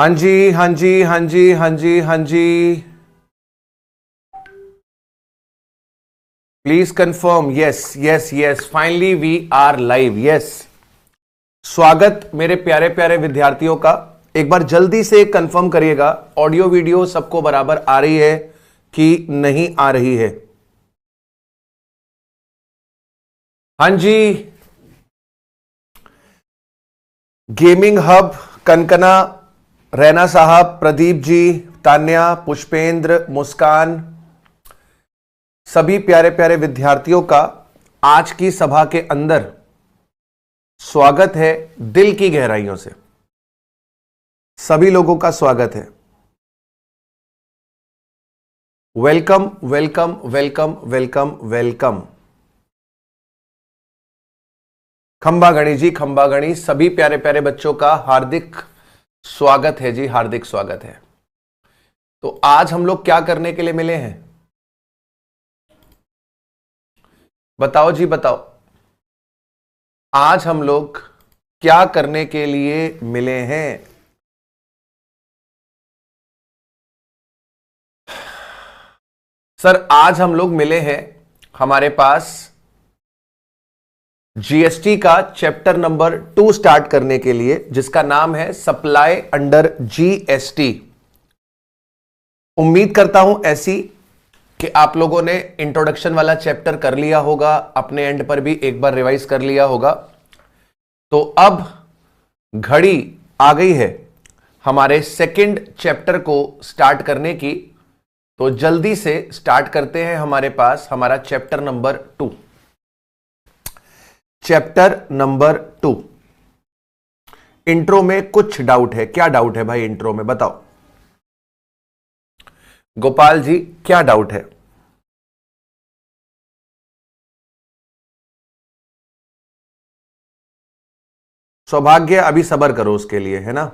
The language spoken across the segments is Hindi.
हाँ जी, हाँ जी, हाँ जी, हाँ जी, हाँ जी। Please confirm. Yes yes yes, finally we are live. Yes, स्वागत मेरे प्यारे प्यारे विद्यार्थियों का। एक बार जल्दी से कंफर्म करिएगा, ऑडियो वीडियो सबको बराबर आ रही है कि नहीं आ रही है। हाँ जी, गेमिंग हब, कनकना, रैना साहब, प्रदीप जी, तान्या, पुष्पेंद्र, मुस्कान, सभी प्यारे प्यारे विद्यार्थियों का आज की सभा के अंदर स्वागत है। दिल की गहराइयों से सभी लोगों का स्वागत है। Welcome welcome welcome welcome welcome. खंबागणी जी, खंबागणी, सभी प्यारे प्यारे बच्चों का हार्दिक स्वागत है जी, हार्दिक स्वागत है। तो आज हम लोग क्या करने के लिए मिले हैं? बताओ जी, बताओ। आज हम लोग क्या करने के लिए मिले हैं? सर, आज हम लोग मिले हैं, हमारे पास जीएसटी का चैप्टर नंबर 2 स्टार्ट करने के लिए, जिसका नाम है सप्लाई अंडर जीएसटी। उम्मीद करता हूं ऐसी कि आप लोगों ने इंट्रोडक्शन वाला चैप्टर कर लिया होगा, अपने एंड पर भी एक बार रिवाइज कर लिया होगा। तो अब घड़ी आ गई है हमारे सेकंड चैप्टर को स्टार्ट करने की। तो जल्दी से स्टार्ट करते हैं। हमारे पास हमारा chapter number 2, chapter number 2। Intro में कुछ डाउट है? क्या डाउट है भाई इंट्रो में, बताओ। गोपाल जी, क्या डाउट है? सौभाग्य, अभी सबर करो उसके लिए, है ना।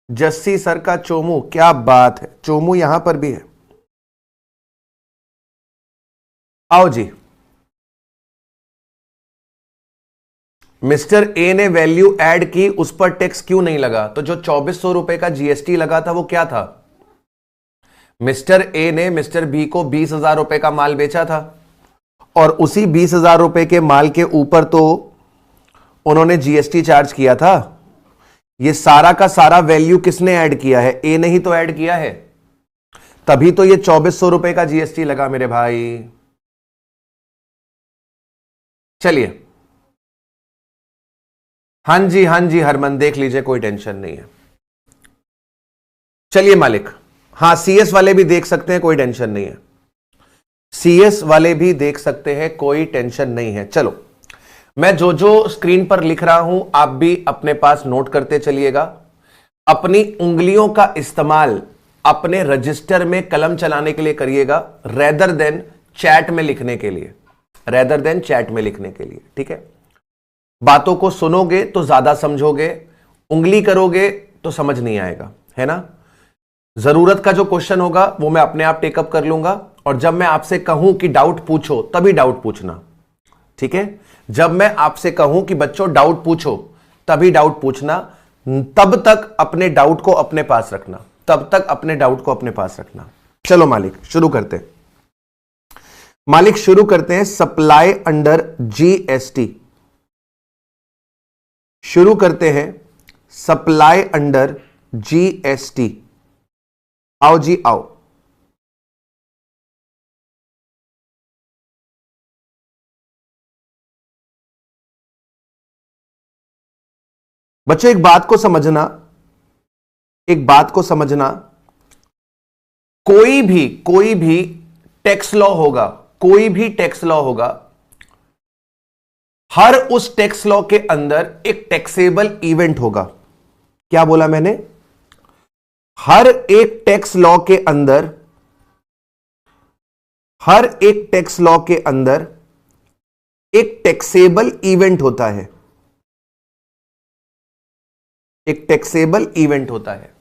जस्सी सर का चोमू, क्या बात है, चोमू यहां पर भी है। आओ जी। मिस्टर ए ने वैल्यू ऐड की, उस पर टैक्स क्यों नहीं लगा? तो जो 2400 रुपए का जीएसटी लगा था वो क्या था? मिस्टर ए ने मिस्टर बी को 20,000 रुपए का माल बेचा था, और उसी 20,000 रुपए के माल के ऊपर तो उन्होंने जीएसटी चार्ज किया था। ये सारा का सारा वैल्यू किसने ऐड किया है? ए ने ही तो ऐड किया है, तभी तो ये 2400 रुपए का जीएसटी लगा मेरे भाई। चलिए, हां जी, हां जी हरमन, देख लीजिए, कोई टेंशन नहीं है। चलिए मालिक, हां सीएस वाले भी देख सकते हैं, कोई टेंशन नहीं है। सीएस वाले भी देख सकते हैं, कोई टेंशन नहीं है। चलो, मैं जो जो स्क्रीन पर लिख रहा हूं आप भी अपने पास नोट करते चलिएगा। अपनी उंगलियों का इस्तेमाल अपने रजिस्टर में कलम चलाने के लिए करिएगा, रेदर देन चैट में लिखने के लिए, रेदर देन चैट में लिखने के लिए, ठीक है। बातों को सुनोगे तो ज्यादा समझोगे, उंगली करोगे तो समझ नहीं आएगा, है ना। जरूरत का जो क्वेश्चन होगा वो मैं अपने आप टेकअप कर लूंगा, और जब मैं आपसे कहूं कि डाउट पूछो तभी डाउट पूछना, ठीक है। जब मैं आपसे कहूं कि बच्चों डाउट पूछो तभी डाउट पूछना, तब तक अपने डाउट को अपने पास रखना, तब तक अपने डाउट को अपने पास रखना। चलो मालिक, शुरू करते हैं। मालिक, शुरू करते हैं सप्लाई अंडर जीएसटी। शुरू करते हैं सप्लाई अंडर जीएसटी। आओ जी आओ। बच्चों, एक बात को समझना, एक बात को समझना, कोई भी टैक्स लॉ होगा, कोई भी टैक्स लॉ होगा, हर उस टैक्स लॉ के अंदर एक टैक्सेबल इवेंट होगा। क्या बोला मैंने? हर एक टैक्स लॉ के अंदर, हर एक टैक्स लॉ के अंदर एक टैक्सेबल इवेंट होता है, एक टैक्सेबल इवेंट होता है।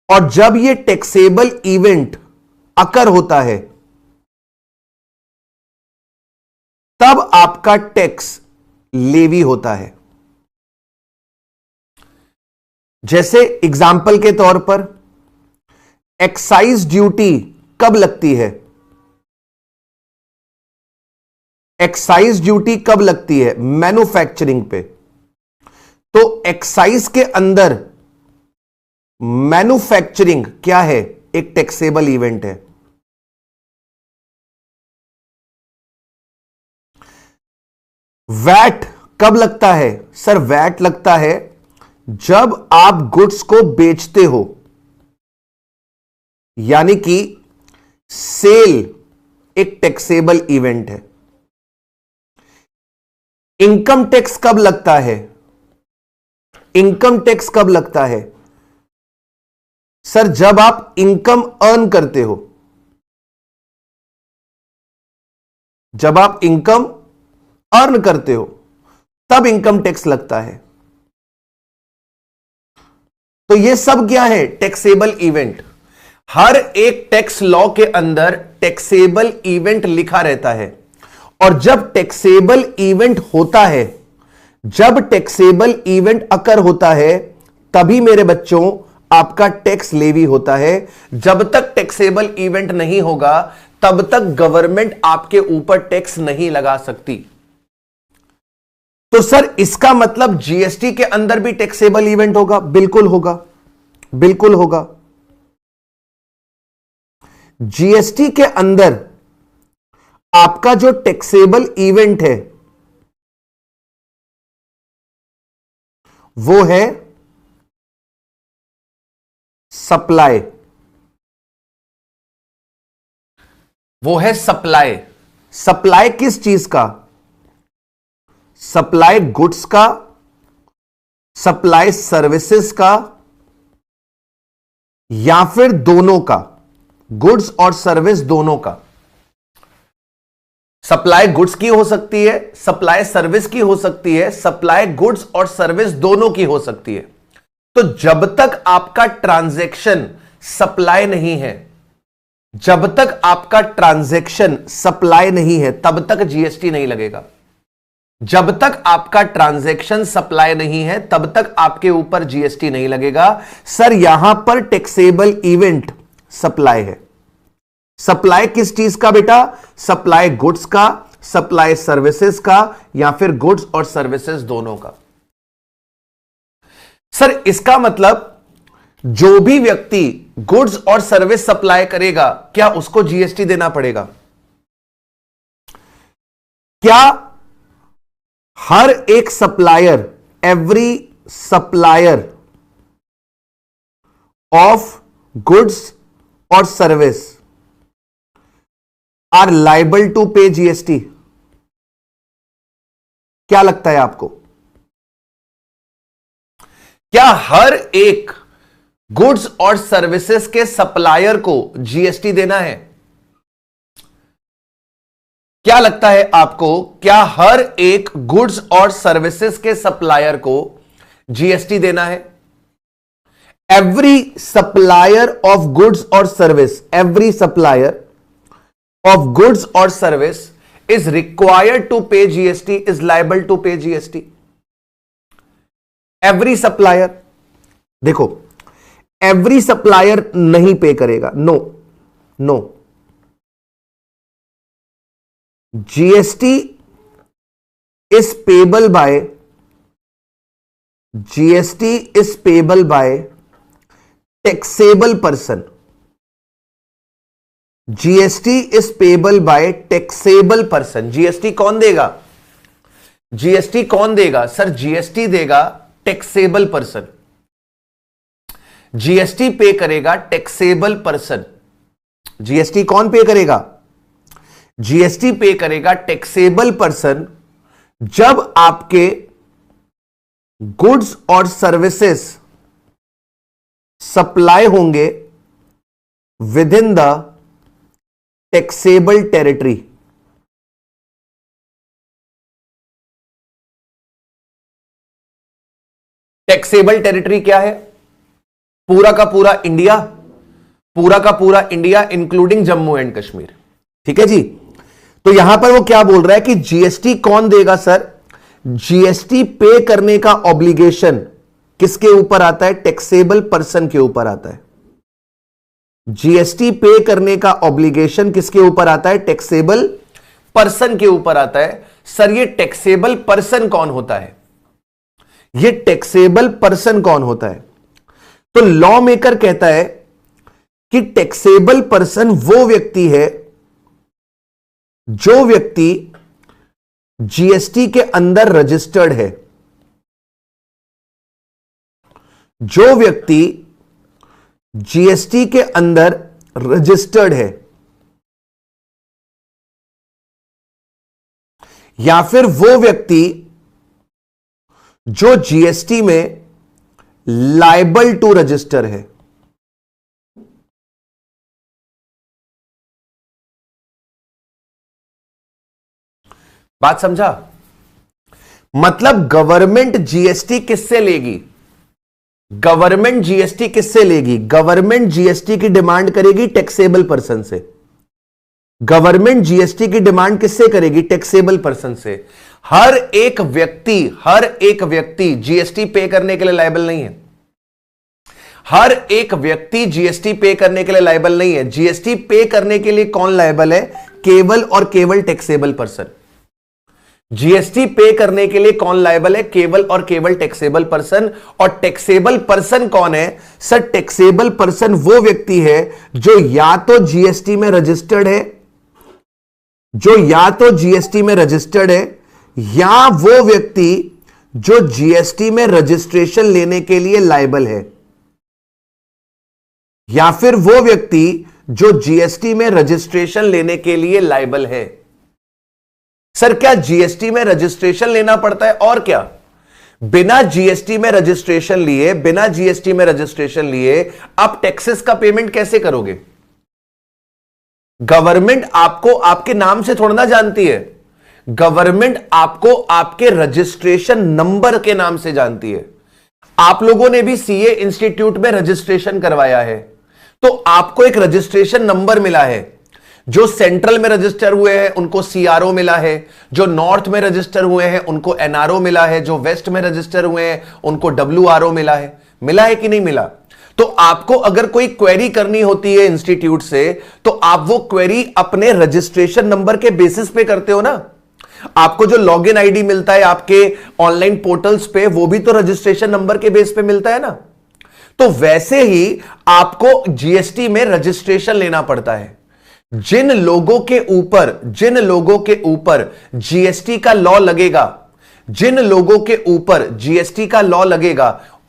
और जब यह टैक्सेबल इवेंट अकर होता है, तब आपका टैक्स लेवी होता है। जैसे एग्जाम्पल के तौर पर एक्साइज ड्यूटी कब लगती है? एक्साइज ड्यूटी कब लगती है? मैन्युफैक्चरिंग पे। तो एक्साइज के अंदर मैन्युफैक्चरिंग क्या है? एक टैक्सेबल इवेंट है। वैट कब लगता है? सर वैट लगता है जब आप गुड्स को बेचते हो, यानी कि सेल एक टैक्सेबल इवेंट है। इनकम टैक्स कब लगता है? इनकम टैक्स कब लगता है? सर जब आप इनकम अर्न करते हो, जब आप इनकम अर्न करते हो तब इनकम टैक्स लगता है। तो ये सब क्या है? Taxable event. हर एक टैक्स लॉ के अंदर टैक्सेबल इवेंट लिखा रहता है, और जब टैक्सेबल इवेंट होता है, जब टैक्सेबल इवेंट अकर होता है, तभी मेरे बच्चों आपका टैक्स लेवी होता है। जब तक टैक्सेबल इवेंट नहीं होगा तब तक गवर्नमेंट आपके ऊपर टैक्स नहीं लगा सकती। तो सर इसका मतलब जीएसटी के अंदर भी टैक्सेबल इवेंट होगा? बिल्कुल होगा, बिल्कुल होगा। जीएसटी के अंदर आपका जो टैक्सेबल इवेंट है वो है सप्लाई। वो है सप्लाई। सप्लाई किस चीज का? सप्लाई गुड्स का, सप्लाई सर्विसेज का, या फिर दोनों का? गुड्स और सर्विस दोनों का। सप्लाई गुड्स की हो सकती है, सप्लाई सर्विस की हो सकती है, सप्लाई गुड्स और सर्विस दोनों की हो सकती है। तो जब तक आपका ट्रांजैक्शन सप्लाई नहीं है, जब तक आपका ट्रांजैक्शन सप्लाई नहीं है, तब तक जीएसटी नहीं लगेगा। जब तक आपका ट्रांजैक्शन सप्लाई नहीं है तब तक आपके ऊपर जीएसटी नहीं लगेगा। सर यहां पर टैक्सेबल इवेंट सप्लाई है। सप्लाई किस चीज का बेटा? सप्लाई गुड्स का, सप्लाई सर्विसेज का, या फिर गुड्स और सर्विसेज दोनों का। सर इसका मतलब जो भी व्यक्ति गुड्स और सर्विस सप्लाई करेगा, क्या उसको जीएसटी देना पड़ेगा? क्या हर एक supplier, every supplier of goods और service are liable to pay GST? क्या लगता है आपको? क्या हर एक गुड्स और सर्विसेज के सप्लायर को जीएसटी देना है? क्या लगता है आपको? क्या हर एक गुड्स और सर्विसेज के सप्लायर को जीएसटी देना है? एवरी सप्लायर ऑफ गुड्स और service, every supplier of goods और service is required to pay GST, is liable to pay GST. Every supplier, देखो एवरी सप्लायर नहीं पे करेगा, no no. GST is payable by, GST is payable by taxable person. GST is payable by taxable person. GST कौन देगा? जीएसटी कौन देगा? सर जीएसटी देगा टैक्सेबल पर्सन। जीएसटी पे करेगा टैक्सेबल पर्सन। जीएसटी कौन पे करेगा? जीएसटी पे करेगा टैक्सेबल पर्सन जब आपके गुड्स और सर्विसेज सप्लाई होंगे with in the taxable territory. Taxable territory क्या है? पूरा का पूरा इंडिया, पूरा का पूरा India including Jammu and Kashmir. ठीक है जी। तो यहां पर वो क्या बोल रहा है कि जीएसटी कौन देगा? सर जीएसटी पे करने का ऑब्लिगेशन किसके ऊपर आता है? टैक्सेबल पर्सन के ऊपर आता है। जीएसटी पे करने का ऑब्लिगेशन किसके ऊपर आता है? टैक्सेबल पर्सन के ऊपर आता है। सर ये टैक्सेबल पर्सन कौन होता है? ये टैक्सेबल पर्सन कौन होता है? तो लॉ मेकर कहता है कि टैक्सेबल पर्सन वो व्यक्ति है जो व्यक्ति जीएसटी के अंदर रजिस्टर्ड है, जो व्यक्ति जीएसटी के अंदर रजिस्टर्ड है, या फिर वो व्यक्ति जो जीएसटी में लायबल टू रजिस्टर है। बात समझा? मतलब गवर्नमेंट जीएसटी किससे लेगी? गवर्नमेंट जीएसटी किससे लेगी? गवर्नमेंट जीएसटी की डिमांड करेगी टैक्सेबल पर्सन से। गवर्नमेंट जीएसटी की डिमांड किससे करेगी? टैक्सेबल पर्सन से। हर एक व्यक्ति जीएसटी पे करने के लिए लायबल नहीं है। हर एक व्यक्ति जीएसटी पे करने के लिए लायबल नहीं है। जीएसटी पे करने के लिए कौन लायबल है? केवल और केवल टैक्सेबल पर्सन। जीएसटी पे करने के लिए कौन लायबल है? केवल और केवल टैक्सेबल पर्सन। और टैक्सेबल पर्सन कौन है? सर टैक्सेबल पर्सन वो व्यक्ति है जो या तो जीएसटी में रजिस्टर्ड है, या वो व्यक्ति जो जीएसटी में रजिस्ट्रेशन लेने के लिए लायबल है, या फिर वो व्यक्ति जो जीएसटी में रजिस्ट्रेशन लेने के लिए लायबल है। सर क्या जीएसटी में रजिस्ट्रेशन लेना पड़ता है? और क्या? बिना जीएसटी में रजिस्ट्रेशन लिए आप टैक्सेस का पेमेंट कैसे करोगे? गवर्नमेंट आपको आपके नाम से थोड़ा ना जानती है। गवर्नमेंट आपको आपके रजिस्ट्रेशन नंबर के नाम से जानती है। आप लोगों ने भी सीए इंस्टीट्यूट में रजिस्ट्रेशन करवाया है, तो आपको एक रजिस्ट्रेशन नंबर मिला है। जो सेंट्रल में रजिस्टर हुए हैं उनको सीआरओ मिला है, जो नॉर्थ में रजिस्टर हुए हैं उनको एनआरओ मिला है, जो वेस्ट में रजिस्टर हुए हैं उनको डब्ल्यूआरओ मिला है। मिला है कि नहीं मिला? तो आपको अगर कोई क्वेरी करनी होती है इंस्टीट्यूट से, तो आप वो क्वेरी अपने रजिस्ट्रेशन नंबर के बेसिस पे करते हो ना। आपको जो लॉगिन आईडी मिलता है आपके ऑनलाइन पोर्टल्स पे, वो भी तो रजिस्ट्रेशन नंबर के बेस पे मिलता है ना। तो वैसे ही आपको जीएसटी में रजिस्ट्रेशन लेना पड़ता है। जिन लोगों के ऊपर जीएसटी का लॉ लगेगा,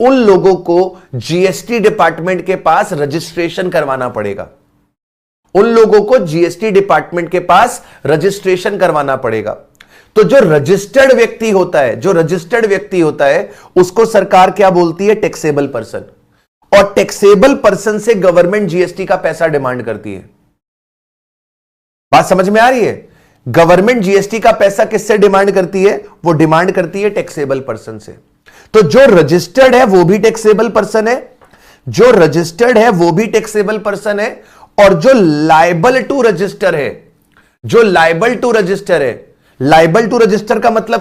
उन लोगों को जीएसटी डिपार्टमेंट के पास रजिस्ट्रेशन करवाना पड़ेगा। तो जो रजिस्टर्ड व्यक्ति होता है उसको सरकार क्या बोलती है? Taxable person. और टैक्सेबल पर्सन से गवर्नमेंट जीएसटी का पैसा डिमांड करती है। बात समझ में आ रही है? गवर्नमेंट जीएसटी का पैसा किससे डिमांड करती है? वो डिमांड करती है टैक्सेबल पर्सन से। तो जो रजिस्टर्ड है वो भी टैक्सेबल पर्सन है, और जो लायबल टू रजिस्टर है, लायबल टू रजिस्टर का मतलब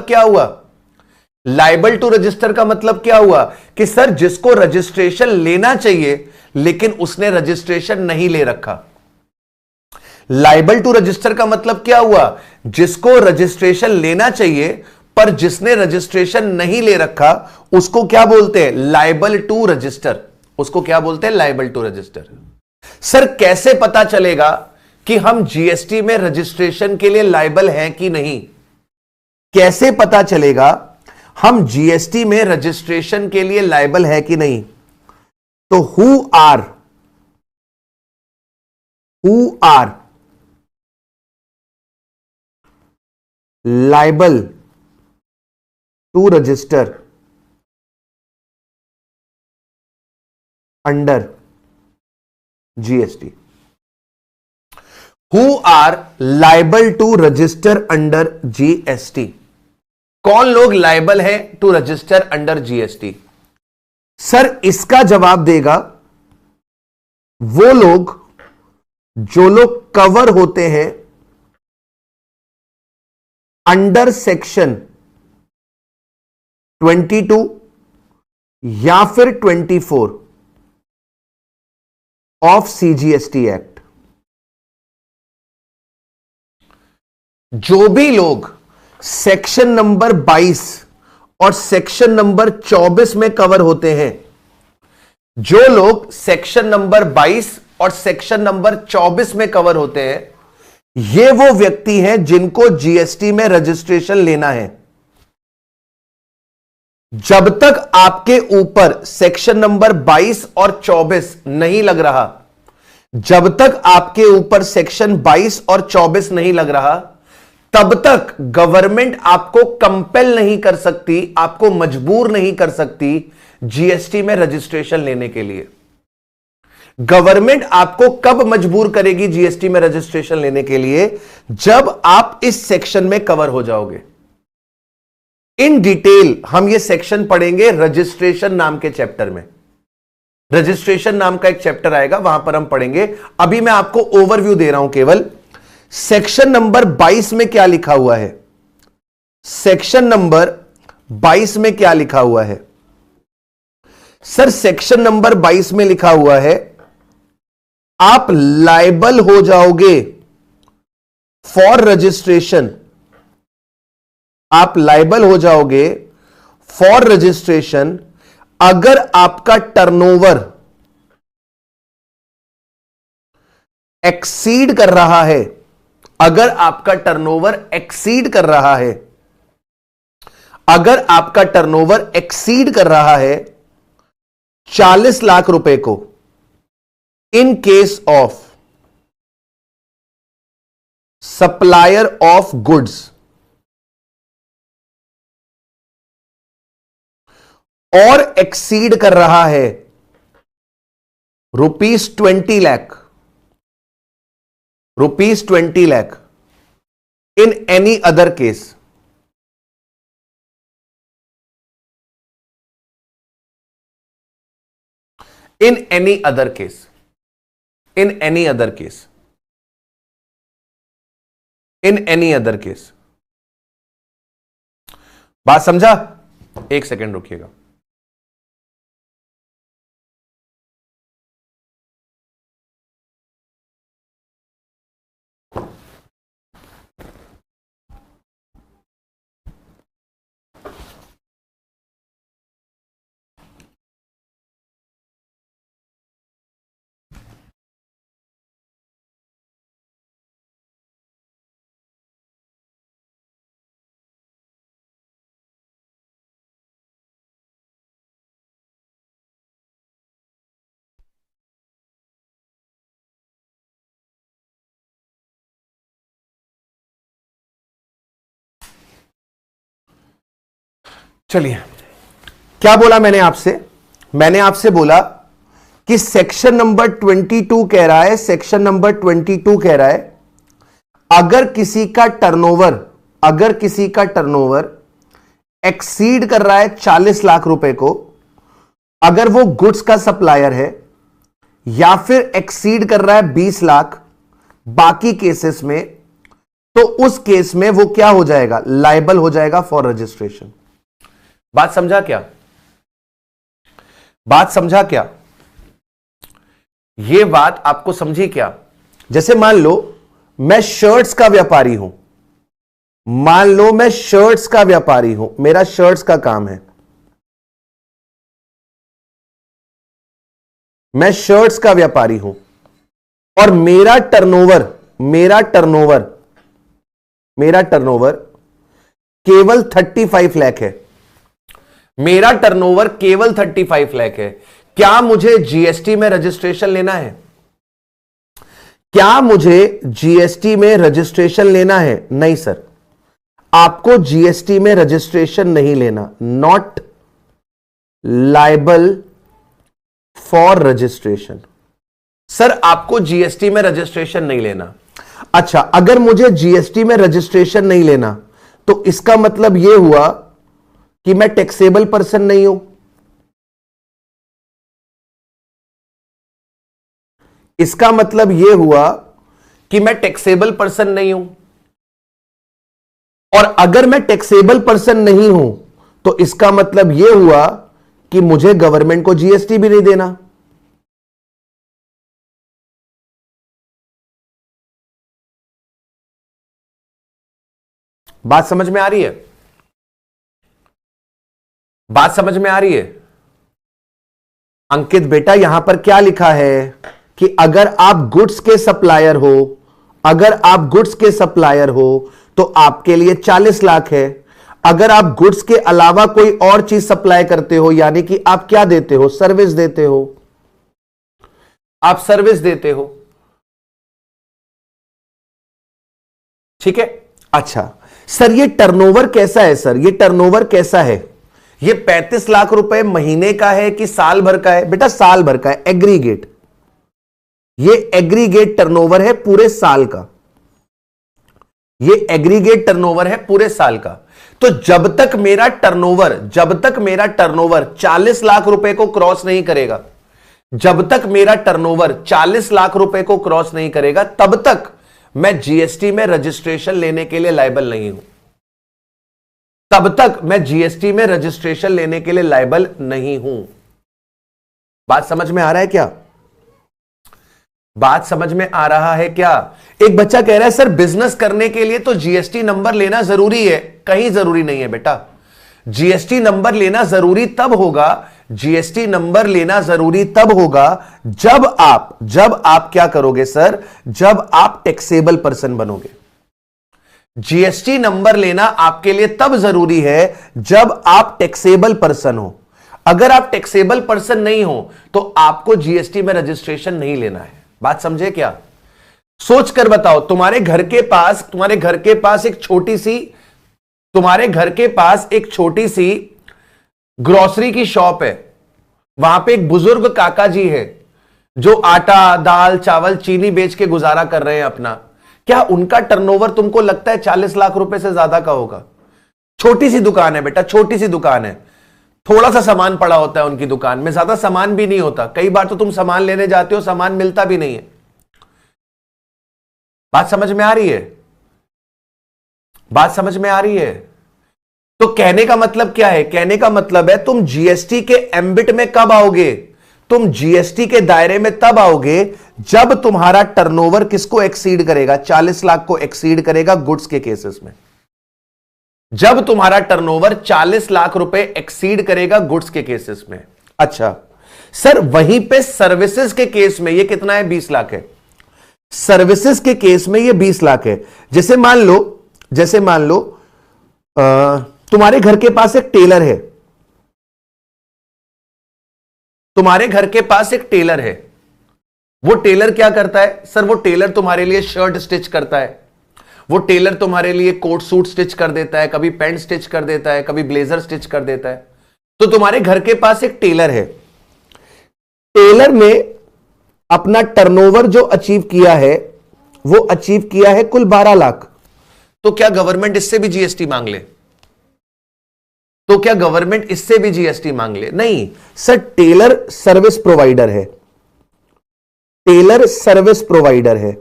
क्या हुआ? कि सर जिसको रजिस्ट्रेशन लेना चाहिए लेकिन उसने रजिस्ट्रेशन नहीं ले रखा। लायबल टू रजिस्टर का मतलब क्या हुआ? जिसको रजिस्ट्रेशन लेना चाहिए पर जिसने रजिस्ट्रेशन नहीं ले रखा, उसको क्या बोलते हैं? Liable to register. सर कैसे पता चलेगा कि हम जीएसटी में रजिस्ट्रेशन के लिए लायबल हैं कि नहीं? कैसे पता चलेगा हम जीएसटी में रजिस्ट्रेशन के लिए लायबल है कि नहीं? तो who are liable to register under GST. Who are liable to register under GST? कौन लोग लायबल है to register under GST? Sir इसका जवाब देगा वो लोग जो लोग कवर होते हैं अंडर सेक्शन 22 या फिर 24 ऑफ सीजीएसटी एक्ट। जो भी लोग सेक्शन नंबर 22 और सेक्शन नंबर 24 में कवर होते हैं, जो लोग सेक्शन नंबर 22 और सेक्शन नंबर 24 में कवर होते हैं, ये वो व्यक्ति हैं जिनको जीएसटी में रजिस्ट्रेशन लेना है। जब तक आपके ऊपर सेक्शन नंबर 22 और 24 नहीं लग रहा, जब तक आपके ऊपर सेक्शन 22 और 24 नहीं लग रहा, तब तक गवर्नमेंट आपको कंपेल नहीं कर सकती, आपको मजबूर नहीं कर सकती जीएसटी में रजिस्ट्रेशन लेने के लिए। गवर्नमेंट आपको कब मजबूर करेगी जीएसटी में रजिस्ट्रेशन लेने के लिए? जब आप इस सेक्शन में कवर हो जाओगे। इन डिटेल हम ये सेक्शन पढ़ेंगे रजिस्ट्रेशन नाम के चैप्टर में। रजिस्ट्रेशन नाम का एक चैप्टर आएगा, वहां पर हम पढ़ेंगे। अभी मैं आपको ओवरव्यू दे रहा हूं केवल। सेक्शन नंबर 22 में क्या लिखा हुआ है? सेक्शन नंबर 22 में क्या लिखा हुआ है? सर सेक्शन नंबर 22 में लिखा हुआ है, आप लायबल हो जाओगे फॉर रजिस्ट्रेशन, आप लायबल हो जाओगे फॉर रजिस्ट्रेशन अगर आपका टर्नओवर एक्सीड कर रहा है, अगर आपका टर्नओवर एक्सीड कर रहा है, अगर आपका टर्नओवर एक्सीड कर रहा है 40 लाख रुपए को, in case of supplier of goods, और एक्सीड कर रहा है ₹20 lakh, ₹20 lakh in any other case, in any other case, in any other case, in any other case। बात समझा? एक सेकेंड रुकिएगा। चलिए, क्या बोला मैंने आपसे? मैंने आपसे बोला कि सेक्शन नंबर 22 कह रहा है, सेक्शन नंबर 22 कह रहा है अगर किसी का टर्नओवर, अगर किसी का टर्नओवर एक्सीड कर रहा है 40 लाख रुपए को, अगर वो गुड्स का सप्लायर है, या फिर एक्सीड कर रहा है 20 लाख बाकी केसेस में, तो उस केस में वो क्या हो जाएगा? लायबल हो जाएगा फॉर रजिस्ट्रेशन। बात समझा क्या? बात समझा क्या? यह बात आपको समझी क्या? जैसे मान लो मैं शर्ट्स का व्यापारी हूं, मान लो मैं शर्ट्स का व्यापारी हूं, मेरा शर्ट्स का काम है, मैं शर्ट्स का व्यापारी हूं और मेरा टर्नओवर केवल 35 लाख है, मेरा टर्नओवर केवल 35 लाख है। क्या मुझे जीएसटी में रजिस्ट्रेशन लेना है? क्या मुझे जीएसटी में रजिस्ट्रेशन लेना है? नहीं सर, आपको जीएसटी में रजिस्ट्रेशन नहीं लेना। Not liable for registration. Sir आपको जीएसटी में रजिस्ट्रेशन नहीं लेना। अच्छा, अगर मुझे जीएसटी में रजिस्ट्रेशन नहीं लेना तो इसका मतलब यह हुआ कि मैं टैक्सेबल पर्सन नहीं हूं। इसका मतलब यह हुआ कि मैं टैक्सेबल पर्सन नहीं हूं, और अगर मैं टैक्सेबल पर्सन नहीं हूं तो इसका मतलब यह हुआ कि मुझे गवर्नमेंट को जीएसटी भी नहीं देना। बात समझ में आ रही है? बात समझ में आ रही है? अंकित बेटा, यहां पर क्या लिखा है कि अगर आप गुड्स के सप्लायर हो, अगर आप गुड्स के सप्लायर हो तो आपके लिए 40 लाख है। अगर आप गुड्स के अलावा कोई और चीज सप्लाई करते हो, यानी कि आप क्या देते हो, सर्विस देते हो, आप सर्विस देते हो, ठीक है। अच्छा सर, ये टर्नओवर कैसा है? सर ये टर्नओवर कैसा है? ये 35 लाख रुपए महीने का है कि साल भर का है? बेटा साल भर का है, एग्रीगेट। ये एग्रीगेट टर्नओवर है पूरे साल का, ये एग्रीगेट टर्नओवर है पूरे साल का। तो जब तक मेरा टर्नओवर 40 लाख रुपए को क्रॉस नहीं करेगा, जब तक मेरा टर्नओवर 40 लाख रुपए को क्रॉस नहीं करेगा, तब तक मैं जीएसटी में रजिस्ट्रेशन लेने के लिए लायबल नहीं हूं। तब तक मैं जीएसटी में रजिस्ट्रेशन लेने के लिए लायबल नहीं हूं। बात समझ में आ रहा है क्या? बात समझ में आ रहा है क्या? एक बच्चा कह रहा है सर बिजनेस करने के लिए तो जीएसटी नंबर लेना जरूरी है। कहीं जरूरी नहीं है बेटा। जीएसटी नंबर लेना जरूरी तब होगा, जीएसटी नंबर लेना जरूरी तब होगा जब आप क्या करोगे सर, जब आप टैक्सेबल पर्सन बनोगे। जीएसटी नंबर लेना आपके लिए तब जरूरी है जब आप टैक्सेबल पर्सन हो। अगर आप टैक्सेबल पर्सन नहीं हो तो आपको जीएसटी में रजिस्ट्रेशन नहीं लेना है। बात समझे क्या? सोच कर बताओ, तुम्हारे घर के पास एक छोटी सी ग्रोसरी की शॉप है। वहां पे एक बुजुर्ग काका जी है जो आटा, दाल, चावल, चीनी बेच के गुजारा कर रहे हैं अपना। क्या उनका टर्नओवर तुमको लगता है 40 लाख रुपए से ज्यादा का होगा? छोटी सी दुकान है बेटा, छोटी सी दुकान है। थोड़ा सा सामान पड़ा होता है उनकी दुकान में, ज्यादा सामान भी नहीं होता। कई बार तो तुम सामान लेने जाते हो, सामान मिलता भी नहीं है। बात समझ में आ रही है? बात समझ में आ रही है? तो कहने का मतलब क्या है? कहने का मतलब है तुम जीएसटी के एम्बिट में कब आओगे? तुम जीएसटी के दायरे में तब आओगे जब तुम्हारा टर्नओवर किसको एक्सीड करेगा? 40 लाख को एक्सीड करेगा गुड्स के केसेस में। जब तुम्हारा टर्नओवर 40 लाख रुपए एक्सीड करेगा गुड्स के केसेस में। अच्छा सर, वहीं पे सर्विसेज के केस में ये कितना है? 20 लाख है। सर्विसेज के केस में ये 20 लाख है। जैसे मान लो तुम्हारे घर के पास एक टेलर है, तुम्हारे घर के पास एक टेलर है। वो टेलर क्या करता है सर? वो टेलर तुम्हारे लिए शर्ट स्टिच करता है, वो टेलर तुम्हारे लिए कोट सूट स्टिच कर देता है, कभी पैंट स्टिच कर देता है, कभी ब्लेजर स्टिच कर देता है। तो तुम्हारे घर के पास एक टेलर है। टेलर ने अपना टर्नओवर जो अचीव किया है, वो अचीव किया है कुल 12 लाख। तो क्या गवर्नमेंट इससे भी जीएसटी मांग ले? तो क्या गवर्नमेंट इससे भी जीएसटी मांग ले? नहीं सर, टेलर सर्विस प्रोवाइडर है, टेलर सर्विस प्रोवाइडर है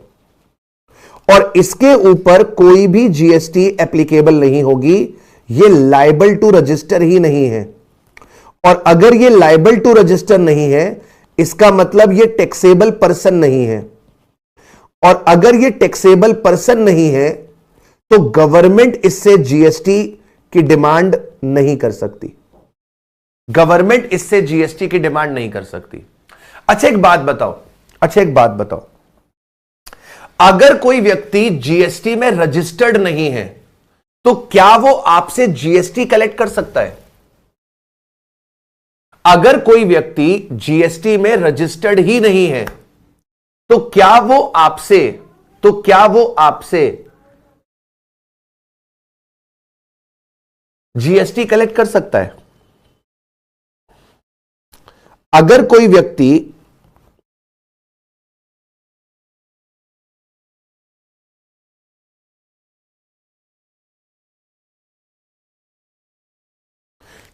और इसके ऊपर कोई भी जीएसटी एप्लीकेबल नहीं होगी। ये लायबल टू रजिस्टर ही नहीं है। और अगर ये लायबल टू रजिस्टर नहीं है, इसका मतलब ये टैक्सेबल पर्सन नहीं है। और अगर ये टैक्सेबल पर्सन नहीं है तो गवर्नमेंट इससे जीएसटी की डिमांड नहीं कर सकती। गवर्नमेंट इससे जीएसटी की डिमांड नहीं कर सकती। अच्छा एक बात बताओ, अगर कोई व्यक्ति जीएसटी में रजिस्टर्ड नहीं है तो क्या वो आपसे जीएसटी कलेक्ट कर सकता है? अगर कोई व्यक्ति जीएसटी में रजिस्टर्ड ही नहीं है तो क्या वो आपसे जीएसटी कलेक्ट कर सकता है? अगर कोई व्यक्ति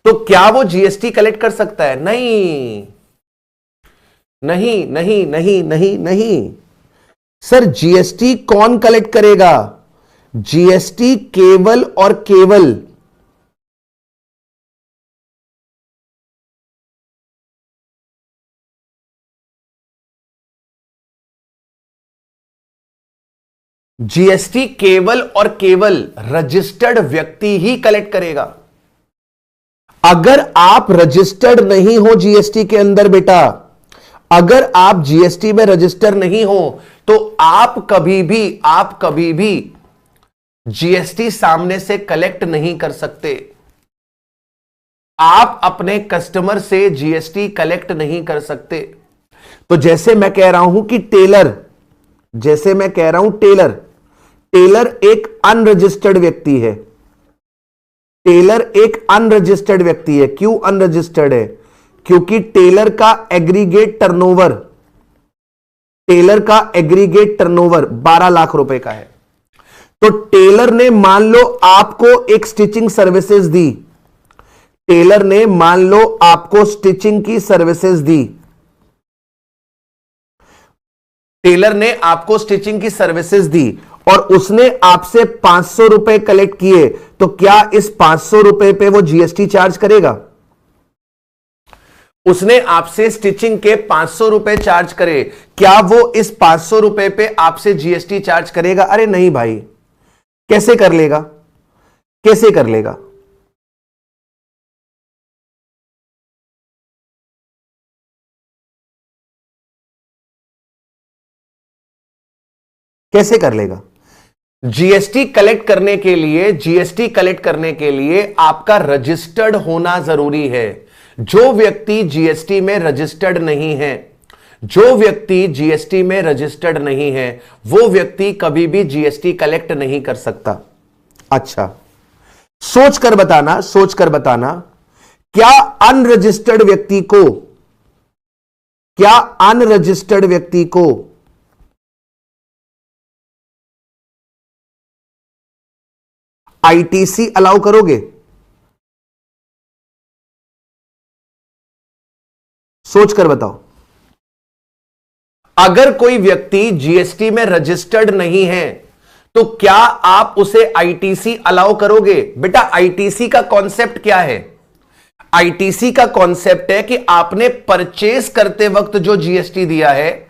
तो क्या वो जीएसटी कलेक्ट कर सकता है? नहीं नहीं नहीं नहीं नहीं नहीं सर, जीएसटी कौन कलेक्ट करेगा? जीएसटी केवल और केवल जीएसटी केवल और केवल रजिस्टर्ड व्यक्ति ही कलेक्ट करेगा। अगर आप रजिस्टर्ड नहीं हो जीएसटी के अंदर बेटा, अगर आप जीएसटी में रजिस्टर नहीं हो तो आप कभी भी जीएसटी सामने से कलेक्ट नहीं कर सकते। आप अपने कस्टमर से जीएसटी कलेक्ट नहीं कर सकते। तो जैसे मैं कह रहा हूं कि टेलर एक अनरजिस्टर्ड व्यक्ति है। टेलर एक अनरजिस्टर्ड व्यक्ति है। क्यों अनरजिस्टर्ड है? क्योंकि टेलर का एग्रीगेट टर्नओवर 12 लाख रुपए का है। तो टेलर ने मान लो आपको एक स्टिचिंग सर्विसेज दी, टेलर ने मान लो आपको स्टिचिंग की सर्विसेज दी, टेलर ने आपको स्टिचिंग की सर्विसेज दी और उसने आपसे 500 रुपए कलेक्ट किए, तो क्या इस 500 रुपए पे वो जीएसटी चार्ज करेगा? उसने आपसे स्टिचिंग के 500 रुपए चार्ज करे, क्या वो इस 500 रुपए पे आपसे जीएसटी चार्ज करेगा? अरे नहीं भाई, कैसे कर लेगा? कैसे कर लेगा? कैसे कर लेगा? जीएसटी कलेक्ट करने के लिए आपका रजिस्टर्ड होना जरूरी है। जो व्यक्ति जीएसटी में रजिस्टर्ड नहीं है, वो व्यक्ति कभी भी जीएसटी कलेक्ट नहीं कर सकता। अच्छा, सोच कर बताना, क्या अनरजिस्टर्ड व्यक्ति को आईटीसी अलाउ करोगे? सोच कर बताओ। अगर कोई व्यक्ति जीएसटी में रजिस्टर्ड नहीं है तो क्या आप उसे आईटीसी अलाउ करोगे? बेटा, आईटीसी का कॉन्सेप्ट क्या है? आईटीसी का कॉन्सेप्ट है कि आपने परचेज करते वक्त जो जीएसटी दिया है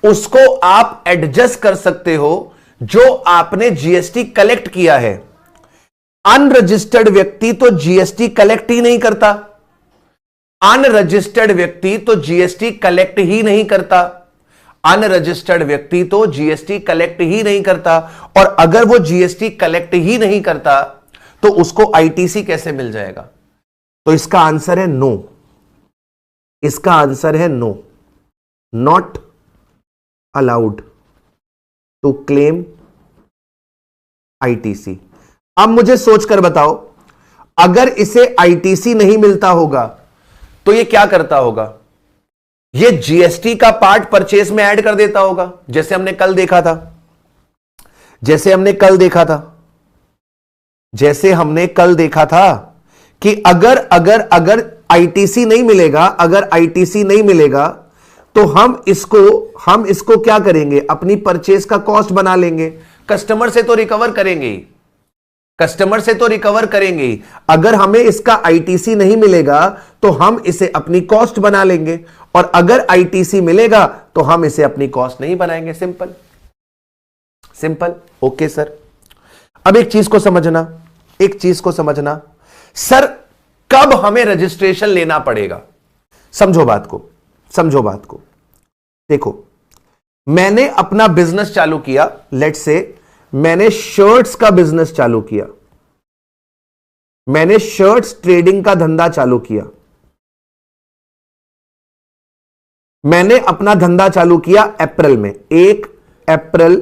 उसको आप एडजस्ट कर सकते हो जो आपने जीएसटी कलेक्ट किया है। अनरजिस्टर्ड व्यक्ति तो जीएसटी कलेक्ट ही नहीं करता। अनरजिस्टर्ड व्यक्ति तो जीएसटी कलेक्ट ही नहीं करता। और अगर वो जीएसटी कलेक्ट ही नहीं करता तो उसको आईटीसी कैसे मिल जाएगा? तो इसका आंसर है no. Not allowed to claim ITC. अब मुझे सोचकर बताओ, अगर इसे आईटीसी नहीं मिलता होगा तो ये क्या करता होगा? ये जीएसटी का पार्ट परचेस में ऐड कर देता होगा, जैसे हमने कल देखा था कि अगर आईटीसी नहीं मिलेगा तो हम इसको क्या करेंगे? अपनी परचेस का कॉस्ट बना लेंगे। कस्टमर से तो रिकवर करेंगे। अगर हमें इसका आईटीसी नहीं मिलेगा तो हम इसे अपनी कॉस्ट बना लेंगे, और अगर आईटीसी मिलेगा तो हम इसे अपनी कॉस्ट नहीं बनाएंगे। सिंपल। Okay sir. अब एक चीज को समझना, सर कब हमें रजिस्ट्रेशन लेना पड़ेगा? समझो बात को। देखो, मैंने अपना बिजनेस चालू किया, लेट्स से मैंने शर्ट्स का बिजनेस चालू किया, मैंने शर्ट्स ट्रेडिंग का धंधा चालू किया। मैंने अपना धंधा चालू किया अप्रैल में, 1 अप्रैल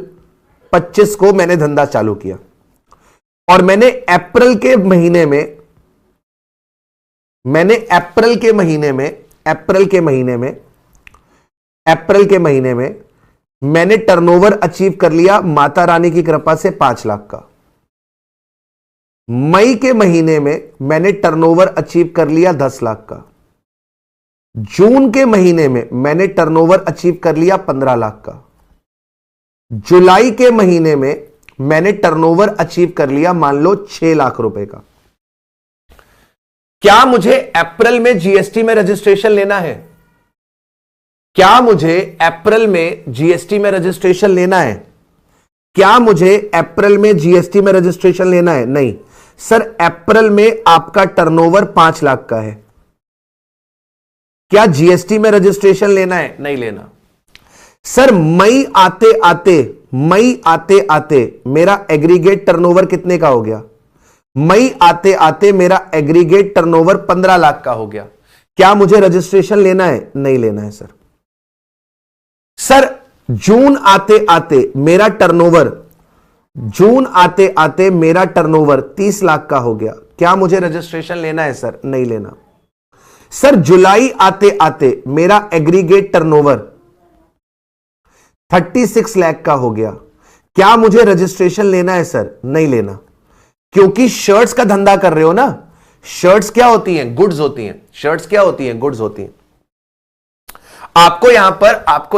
25 को मैंने धंधा चालू किया, और मैंने अप्रैल के महीने में मैंने टर्नओवर अचीव कर लिया माता रानी की कृपा से 5 लाख का। मई के महीने में मैंने टर्नओवर अचीव कर लिया 10 लाख का। जून के महीने में मैंने टर्नओवर अचीव कर लिया 15 लाख का। जुलाई के महीने में मैंने टर्नओवर अचीव कर लिया मान लो 6 लाख रुपए का। क्या मुझे अप्रैल में जीएसटी में रजिस्ट्रेशन लेना है? क्या मुझे अप्रैल में जीएसटी में रजिस्ट्रेशन लेना है? नहीं सर, अप्रैल में आपका टर्नओवर 5 लाख का है, क्या जीएसटी में रजिस्ट्रेशन लेना है? नहीं लेना। सर मई आते आते मेरा एग्रीगेट टर्नओवर कितने का हो गया? मई आते आते मेरा एग्रीगेट टर्नओवर 15 लाख का हो गया, क्या मुझे रजिस्ट्रेशन लेना है? नहीं लेना है सर। सर जून आते आते मेरा टर्नओवर 30 लाख का हो गया, क्या मुझे रजिस्ट्रेशन लेना है सर? नहीं लेना। सर जुलाई आते आते मेरा एग्रीगेट टर्नओवर 36 लाख का हो गया, क्या मुझे रजिस्ट्रेशन लेना है सर? नहीं लेना, क्योंकि शर्ट्स का धंधा कर रहे हो ना। शर्ट्स क्या होती हैं? गुड्स होती हैं। शर्ट्स क्या होती हैं? गुड्स होती हैं। आपको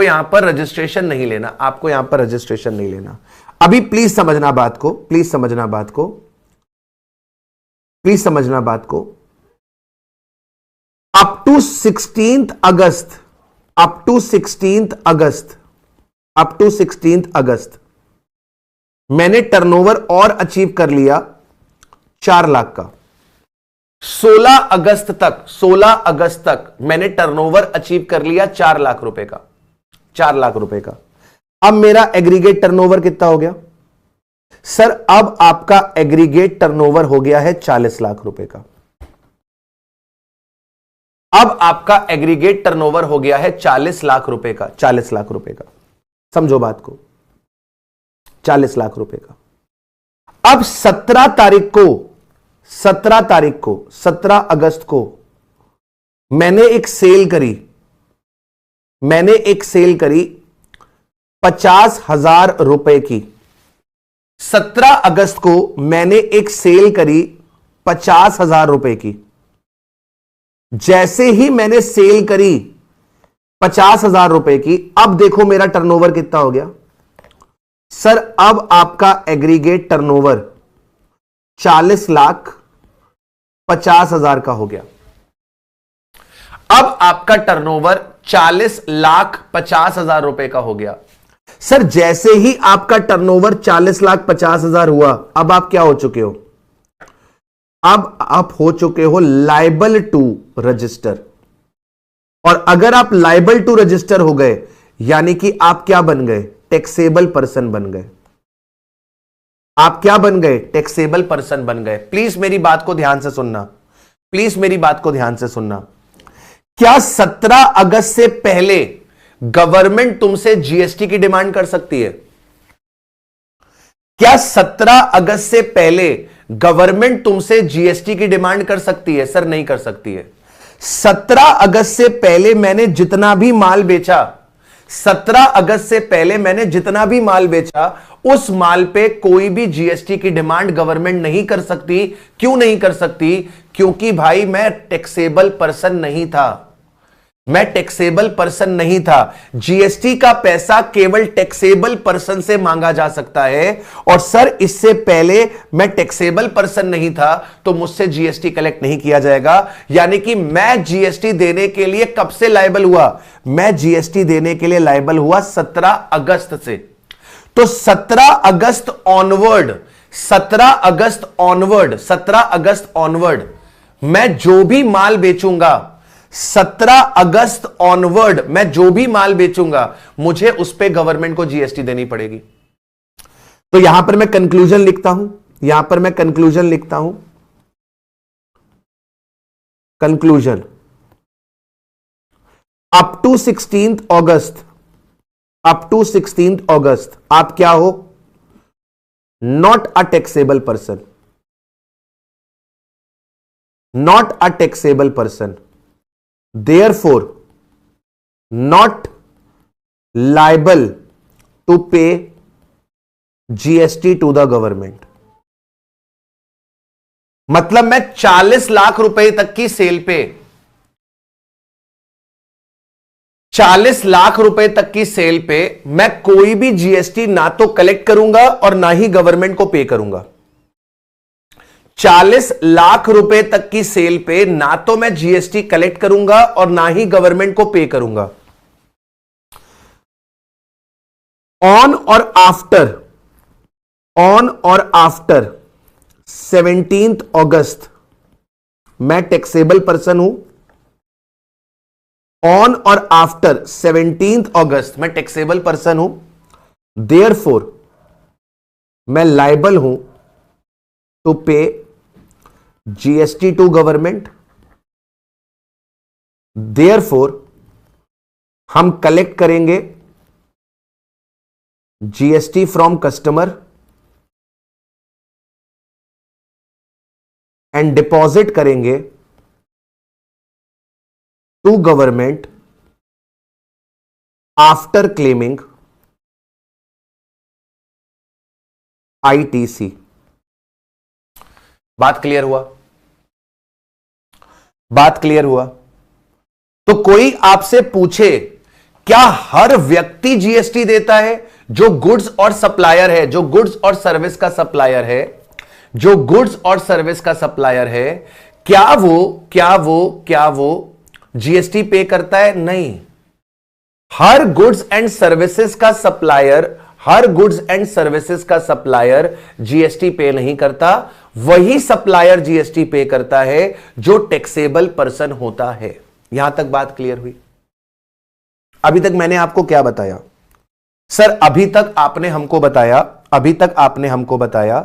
यहां पर रजिस्ट्रेशन नहीं लेना, आपको यहां पर रजिस्ट्रेशन नहीं लेना। अभी प्लीज समझना बात को, प्लीज समझना बात को, प्लीज समझना बात को। अप टू 16 अगस्त मैंने टर्नओवर और अचीव कर लिया 4 लाख का। 16 अगस्त तक मैंने टर्नओवर अचीव कर लिया 4 लाख रुपए का, 4 लाख रुपए का। अब मेरा एग्रीगेट टर्नओवर कितना हो गया? सर अब आपका एग्रीगेट टर्नओवर हो गया है 40 लाख रुपए का। अब आपका एग्रीगेट टर्नओवर हो गया है 40 लाख रुपए का, 40 लाख रुपए का। समझो बात को, 40 लाख रुपए का। अब 17 अगस्त को मैंने एक सेल करी 50,000 रुपए की। 17 अगस्त को मैंने एक सेल करी 50,000 रुपए की। जैसे ही मैंने सेल करी 50,000 रुपए की, अब देखो मेरा टर्नओवर कितना हो गया। सर अब आपका एग्रीगेट टर्नओवर 40,50,000 का हो गया। अब आपका टर्नओवर 40,50,000 रुपए का हो गया। सर जैसे ही आपका टर्नओवर 40,50,000 हुआ, अब आप क्या हो चुके हो? अब आप हो चुके हो लायबल टू रजिस्टर। और अगर आप लायबल टू रजिस्टर हो गए, यानी कि आप क्या बन गए? टैक्सेबल पर्सन बन गए। आप क्या बन गए? टैक्सेबल पर्सन बन गए। प्लीज मेरी बात को ध्यान से सुनना, प्लीज मेरी बात को ध्यान से सुनना। क्या 17 अगस्त से पहले गवर्नमेंट तुमसे जीएसटी की डिमांड कर सकती है? क्या 17 अगस्त से पहले गवर्नमेंट तुमसे जीएसटी की डिमांड कर सकती है? सर नहीं कर सकती है। 17 अगस्त से पहले मैंने जितना भी माल बेचा, 17 अगस्त से पहले मैंने जितना भी माल बेचा, उस माल पे कोई भी जीएसटी की डिमांड गवर्नमेंट नहीं कर सकती। क्यों नहीं कर सकती? क्योंकि भाई मैं टैक्सेबल पर्सन नहीं था, मैं टैक्सेबल पर्सन नहीं था। जीएसटी का पैसा केवल टैक्सेबल पर्सन से मांगा जा सकता है। और सर इससे पहले मैं टैक्सेबल पर्सन नहीं था, तो मुझसे जीएसटी कलेक्ट नहीं किया जाएगा। यानी कि मैं जीएसटी देने के लिए कब से लायबल हुआ? मैं जीएसटी देने के लिए लायबल हुआ 17 अगस्त से। तो 17 अगस्त ऑनवर्ड मैं जो भी माल बेचूंगा, 17 अगस्त ऑनवर्ड मैं जो भी माल बेचूंगा, मुझे उस पे गवर्नमेंट को जीएसटी देनी पड़ेगी। तो यहां पर मैं कंक्लूजन लिखता हूं, कंक्लूजन अप टू 16 अगस्त आप क्या हो? Not a taxable person, therefore not liable to pay GST to the government। मतलब मैं 40 लाख रुपए तक की सेल पे, 40 लाख रुपए तक की सेल पे मैं कोई भी जीएसटी ना तो कलेक्ट करूंगा और ना ही गवर्नमेंट को पे करूंगा। 40 लाख रुपए तक की सेल पे ना तो मैं जीएसटी कलेक्ट करूंगा और ना ही गवर्नमेंट को पे करूंगा। On or after on or after 17 अगस्त मैं टैक्सेबल पर्सन हूं। ऑन और आफ्टर 17 अगस्त मैं टैक्सेबल पर्सन हूं, देयरफॉर मैं लायबल हूं to pay GST to government. Therefore हम कलेक्ट करेंगे GST from customer and deposit करेंगे to government after claiming ITC. बात क्लियर हुआ? बात क्लियर हुआ? तो कोई आपसे पूछे क्या हर व्यक्ति जीएसटी देता है? जो गुड्स और सप्लायर है, जो गुड्स और सर्विस का सप्लायर है, जो गुड्स और सर्विस का सप्लायर है, क्या वो जीएसटी पे करता है? नहीं। हर गुड्स एंड सर्विसेज का supplier, her goods and services का सप्लायर जीएसटी पे नहीं करता। वही सप्लायर जीएसटी पे करता है जो टैक्सेबल पर्सन होता है। यहां तक बात क्लियर हुई? अभी तक मैंने आपको क्या बताया सर? अभी तक आपने हमको बताया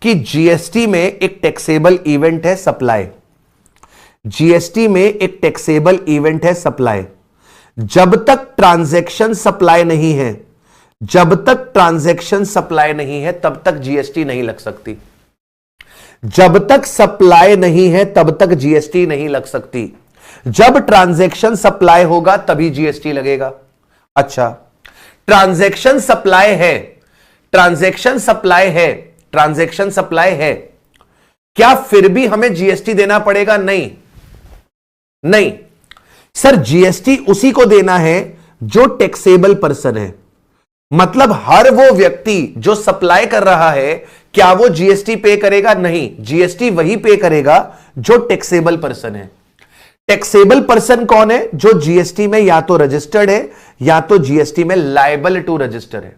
कि जीएसटी में एक टैक्सेबल इवेंट है सप्लाई। जीएसटी में एक टैक्सेबल इवेंट है सप्लाई। जब तक ट्रांजैक्शन सप्लाई नहीं है, जब तक ट्रांजैक्शन सप्लाई नहीं है तब तक जीएसटी नहीं लग सकती। जब तक सप्लाई नहीं है तब तक जीएसटी नहीं लग सकती। जब ट्रांजैक्शन सप्लाई होगा तभी जीएसटी लगेगा। अच्छा, ट्रांजैक्शन सप्लाई है, ट्रांजैक्शन सप्लाई है, ट्रांजैक्शन सप्लाई है, क्या फिर भी हमें जीएसटी देना पड़ेगा? नहीं, नहीं सर, जीएसटी उसी को देना है जो टैक्सेबल पर्सन है। मतलब हर वो व्यक्ति जो सप्लाई कर रहा है, क्या वो जीएसटी पे करेगा? नहीं, जीएसटी वही पे करेगा जो टैक्सेबल पर्सन है। टैक्सेबल पर्सन कौन है? जो जीएसटी में या तो रजिस्टर्ड है या तो जीएसटी में लायबल टू रजिस्टर है,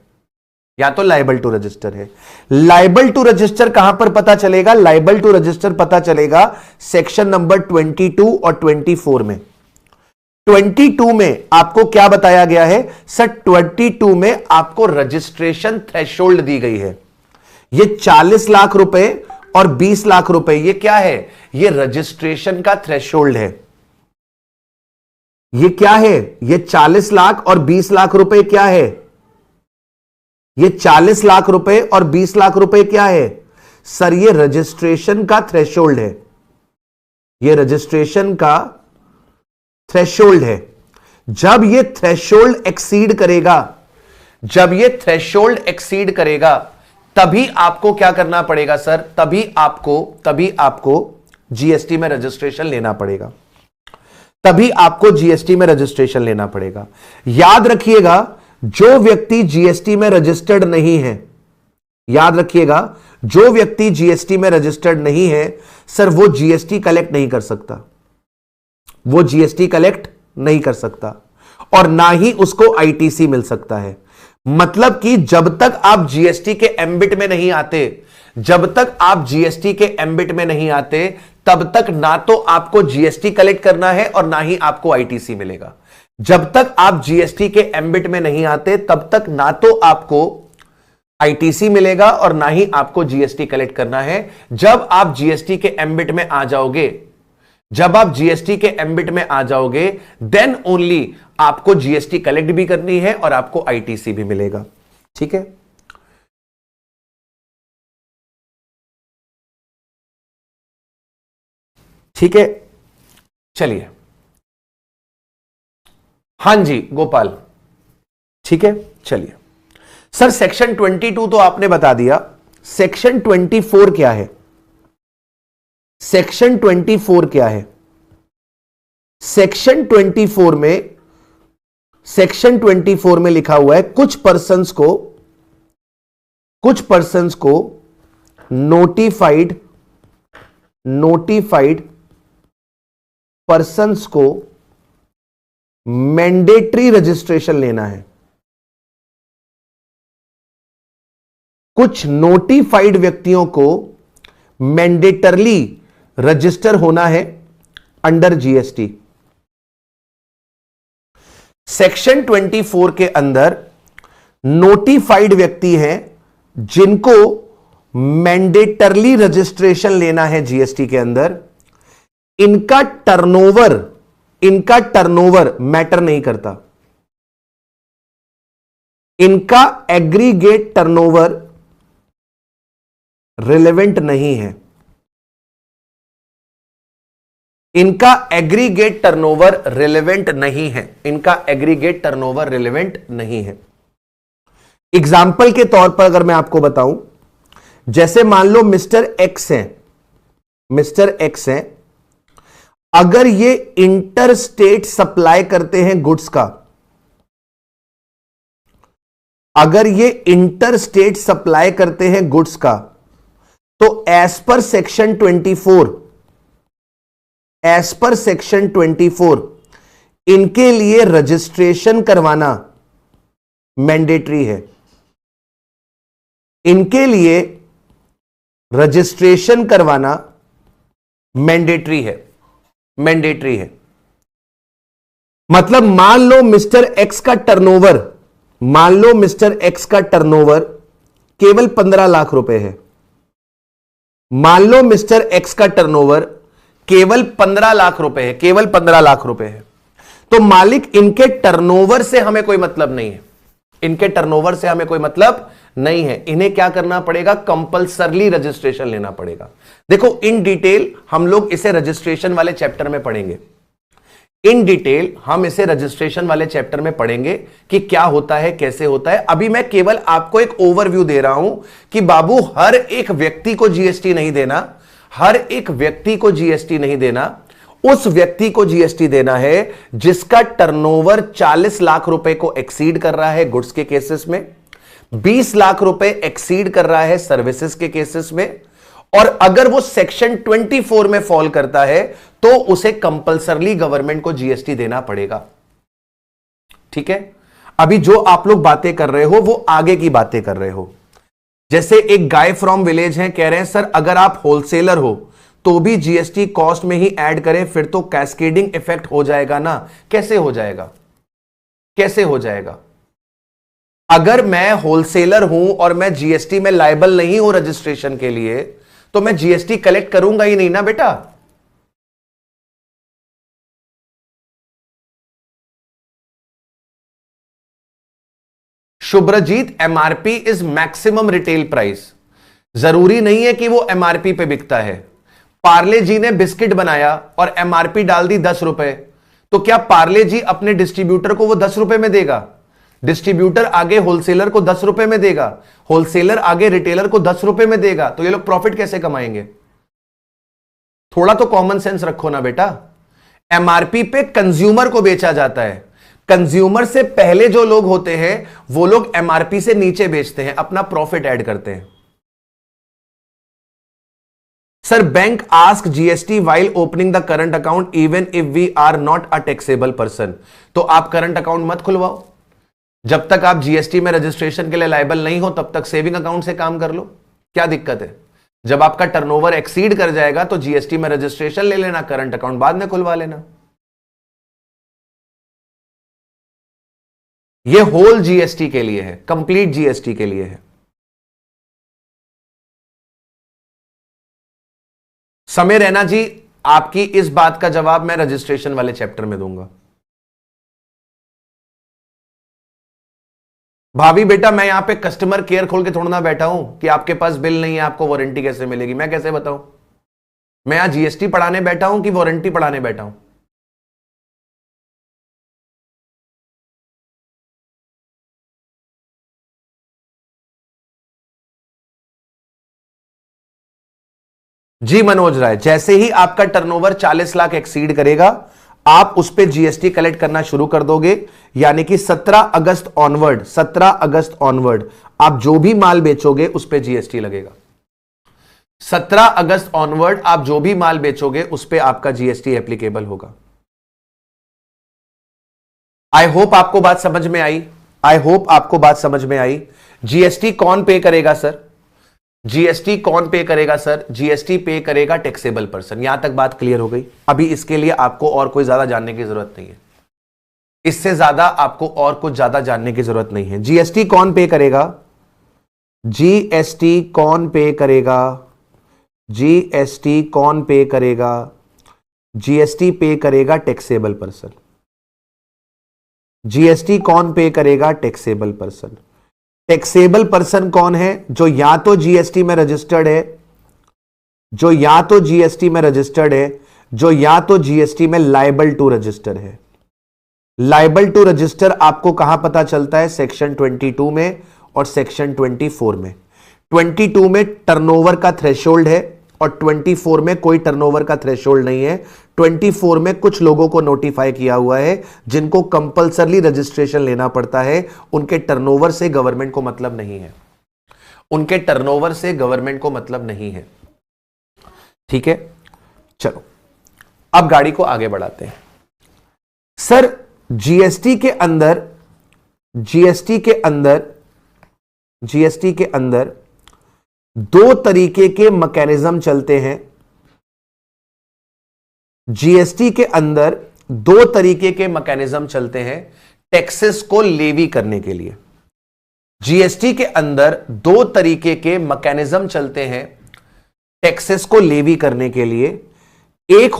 या तो लायबल टू रजिस्टर है। लायबल टू रजिस्टर कहां पर पता चलेगा? लायबल टू रजिस्टर पता चलेगा सेक्शन नंबर 22 और 24 में। 22 में आपको क्या बताया गया है सर? 22 में आपको रजिस्ट्रेशन थ्रेशोल्ड दी गई है। ये 40 लाख रुपए और 20 लाख रुपए, ये क्या है? ये रजिस्ट्रेशन का थ्रेशोल्ड है। ये क्या है? ये 40 लाख और 20 लाख रुपए क्या है? ये 40 लाख रुपए और 20 लाख रुपए क्या है सर? ये रजिस्ट्रेशन का थ्रेशोल्ड है। ये रजिस्ट्रेशन का थ्रेशोल्ड है। जब ये थ्रेशोल्ड एक्सीड करेगा, जब ये थ्रेशोल्ड एक्सीड करेगा तभी आपको क्या करना पड़ेगा सर? तभी आपको जीएसटी में रजिस्ट्रेशन लेना पड़ेगा। तभी आपको जीएसटी में रजिस्ट्रेशन लेना पड़ेगा। याद रखिएगा, जो व्यक्ति जीएसटी में रजिस्टर्ड नहीं है, याद रखिएगा, जो व्यक्ति जीएसटी में रजिस्टर्ड नहीं है सर, वो जीएसटी कलेक्ट नहीं कर सकता। वो जीएसटी कलेक्ट नहीं कर सकता और ना ही उसको आईटीसी मिल सकता है। मतलब कि जब तक आप जीएसटी के एम्बिट में नहीं आते, जब तक आप जीएसटी के एम्बिट में नहीं आते, तब तक ना तो आपको जीएसटी कलेक्ट करना है और ना ही आपको आईटीसी मिलेगा। जब तक आप जीएसटी के एम्बिट में नहीं आते, तब तक ना तो आपको आईटीसी मिलेगा और ना ही आपको जीएसटी कलेक्ट करना है। जब आप जीएसटी के एम्बिट में आ जाओगे, जब आप जीएसटी के एम्बिट में आ जाओगे, देन ओनली आपको जीएसटी कलेक्ट भी करनी है और आपको आईटीसी भी मिलेगा। ठीक है, ठीक है, चलिए। हां जी गोपाल, ठीक है, चलिए सर। सेक्शन 22 तो आपने बता दिया, सेक्शन 24 क्या है? सेक्शन 24 क्या है? सेक्शन 24 में, सेक्शन 24 में लिखा हुआ है कुछ पर्संस को नोटिफाइड पर्संस को मैंडेटरी रजिस्ट्रेशन लेना है। कुछ नोटिफाइड व्यक्तियों को मैंडेटरली रजिस्टर होना है अंडर जीएसटी। सेक्शन 24 के अंदर नोटिफाइड व्यक्ति हैं जिनको मैंडेटरली रजिस्ट्रेशन लेना है जीएसटी के अंदर। इनका टर्नओवर मैटर नहीं करता। इनका एग्रीगेट टर्नओवर रिलेवेंट नहीं है। इनका एग्रीगेट टर्नओवर रिलेवेंट नहीं है। इनका एग्रीगेट टर्नओवर रिलेवेंट नहीं है। एग्जाम्पल के तौर पर अगर मैं आपको बताऊं, जैसे मान लो मिस्टर एक्स हैं, अगर ये इंटर स्टेट सप्लाई करते हैं गुड्स का, अगर ये इंटर स्टेट सप्लाई करते हैं गुड्स का, तो एज पर सेक्शन 24 इनके लिए रजिस्ट्रेशन करवाना मैंडेटरी है। इनके लिए रजिस्ट्रेशन करवाना मैंडेटरी है। मतलब मान लो मिस्टर एक्स का टर्नओवर केवल 15 लाख रुपए है। मान लो मिस्टर एक्स का टर्नओवर केवल 15 लाख रुपए है। तो मालिक इनके टर्नओवर से हमें कोई मतलब नहीं है। इन्हें क्या करना पड़ेगा? कंपल्सरली रजिस्ट्रेशन लेना पड़ेगा। देखो इन डिटेल हम लोग इसे रजिस्ट्रेशन वाले चैप्टर में पढ़ेंगे कि क्या होता है, कैसे होता है। अभी मैं केवल आपको एक ओवरव्यू दे रहा हूं कि बाबू हर एक व्यक्ति को जीएसटी नहीं देना, उस व्यक्ति को जीएसटी देना है जिसका टर्नओवर 40 लाख रुपए को एक्सीड कर रहा है गुड्स के केसेस में, 20 लाख रुपए एक्सीड कर रहा है सर्विसेज के केसेस में, और अगर वो सेक्शन 24 में फॉल करता है तो उसे कंपल्सरली गवर्नमेंट को जीएसटी देना पड़ेगा। ठीक है, अभी जो आप लोग बातें कर रहे हो वो आगे की बातें कर रहे हो। जैसे एक गाय फ्रॉम विलेज है, कह रहे हैं सर अगर आप होलसेलर हो तो भी जीएसटी कॉस्ट में ही ऐड करें, फिर तो कैस्केडिंग इफेक्ट हो जाएगा ना। कैसे हो जाएगा? अगर मैं होलसेलर हूं और मैं जीएसटी में लायबल नहीं हूं रजिस्ट्रेशन के लिए, तो मैं जीएसटी कलेक्ट करूंगा ही नहीं ना बेटा। Shubhrajit, MRP is maximum retail price. जरूरी नहीं है कि वो एमआरपी पे बिकता है। पार्ले जी ने बिस्किट बनाया और एमआरपी डाल दी 10 रुपए, तो क्या पार्ले जी अपने डिस्ट्रीब्यूटर को वो 10 रुपए में देगा? डिस्ट्रीब्यूटर आगे होलसेलर को 10 रुपए में देगा, होलसेलर आगे रिटेलर को 10 रुपए में देगा, तो ये लोग प्रॉफिट कैसे कमाएंगे? थोड़ा तो कॉमन सेंस रखो ना बेटा। एमआरपी पे कंज्यूमर को बेचा जाता है। कंज्यूमर से पहले जो लोग होते हैं वो लोग एमआरपी से नीचे बेचते हैं, अपना प्रॉफिट ऐड करते हैं। Sir bank ask GST while opening the current account even if we are not a taxable person. तो आप करंट अकाउंट मत खुलवाओ, जब तक आप जीएसटी में रजिस्ट्रेशन के लिए लायबल नहीं हो तब तक सेविंग अकाउंट से काम कर लो। क्या दिक्कत है? जब आपका टर्नओवर एक्सीड कर जाएगा तो जीएसटी में रजिस्ट्रेशन ले लेना, करंट अकाउंट बाद में खुलवा लेना। यह होल जीएसटी के लिए है, कंप्लीट जीएसटी के लिए है। समय रैना जी, आपकी इस बात का जवाब मैं रजिस्ट्रेशन वाले चैप्टर में दूंगा। भाभी बेटा, मैं यहां पे कस्टमर केयर खोल के थोड़ा ना बैठा हूं कि आपके पास बिल नहीं है आपको वारंटी कैसे मिलेगी। मैं कैसे बताऊं? मैं यहां जीएसटी पढ़ाने बैठा हूं कि वारंटी पढ़ाने बैठा हूं? जी मनोज राय, जैसे ही आपका टर्नओवर 40 लाख एक्सीड करेगा आप उस पे जीएसटी कलेक्ट करना शुरू कर दोगे, यानी कि 17 अगस्त ऑनवर्ड आप जो भी माल बेचोगे उस पे जीएसटी लगेगा। 17 अगस्त ऑनवर्ड आप जो भी माल बेचोगे उस पे आपका जीएसटी एप्लीकेबल होगा। आई होप आपको बात समझ में आई। जीएसटी कौन पे करेगा सर? जीएसटी कौन पे करेगा सर? जीएसटी पे करेगा टैक्सेबल पर्सन। यहां तक बात क्लियर हो गई। अभी इसके लिए आपको और कोई ज्यादा जानने की जरूरत नहीं है, इससे ज्यादा आपको और कुछ ज्यादा जानने की जरूरत नहीं है। जीएसटी कौन पे करेगा? जीएसटी कौन पे करेगा? जीएसटी कौन पे करेगा? जीएसटी पे करेगा टैक्सेबल पर्सन। जीएसटी कौन पे करेगा? Taxable person. टैक्सेबल पर्सन कौन है? जो या तो जीएसटी में रजिस्टर्ड है, जो या तो जीएसटी में रजिस्टर्ड है, जो या तो जीएसटी में लायबल टू रजिस्टर है। लायबल टू रजिस्टर आपको कहां पता चलता है? सेक्शन 22 में और सेक्शन 24 में। 22 में टर्नओवर का थ्रेशोल्ड है और 24 में कोई टर्नओवर का थ्रेशोल्ड नहीं है। 24 में कुछ लोगों को नोटिफाई किया हुआ है जिनको कंपल्सरली रजिस्ट्रेशन लेना पड़ता है। उनके टर्नओवर से गवर्नमेंट को मतलब नहीं है, उनके टर्नओवर से गवर्नमेंट को मतलब नहीं है। ठीक है, चलो अब गाड़ी को आगे बढ़ाते हैं। सर जीएसटी के अंदर दो तरीके के मैकेनिज्म चलते हैं। जीएसटी के अंदर दो तरीके के मैकेनिज्म चलते हैं टैक्सेस को लेवी करने के लिए। जीएसटी के अंदर दो तरीके के मैकेनिज्म चलते हैं टैक्सेस को लेवी करने के लिए। एक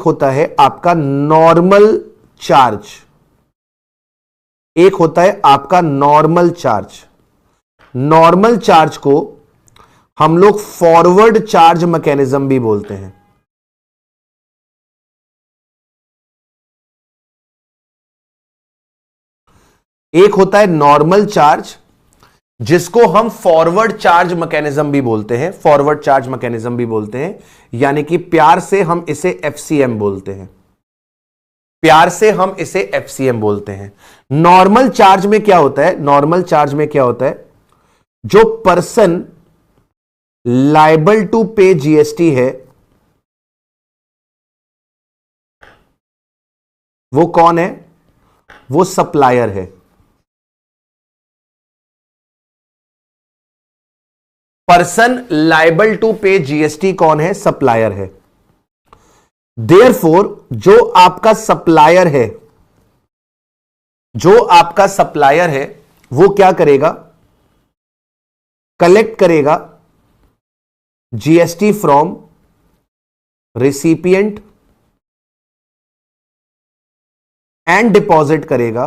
होता है आपका नॉर्मल चार्ज, एक होता है आपका नॉर्मल चार्ज। नॉर्मल चार्ज को हम लोग फॉरवर्ड चार्ज मैकेनिज्म भी बोलते हैं। एक होता है नॉर्मल चार्ज जिसको हम फॉरवर्ड चार्ज मैकेनिज्म भी बोलते हैं, फॉरवर्ड चार्ज मैकेनिज्म भी बोलते हैं, यानी कि प्यार से हम इसे एफसीएम बोलते हैं, प्यार से हम इसे एफसीएम बोलते हैं। नॉर्मल चार्ज में क्या होता है? नॉर्मल चार्ज में क्या होता है? जो person liable to pay GST है वो कौन है? वो सप्लायर है। Person liable to pay GST कौन है? सप्लायर है। देयरफॉर जो आपका सप्लायर है, जो आपका सप्लायर है वो क्या करेगा? कलेक्ट करेगा GST from recipient and deposit करेगा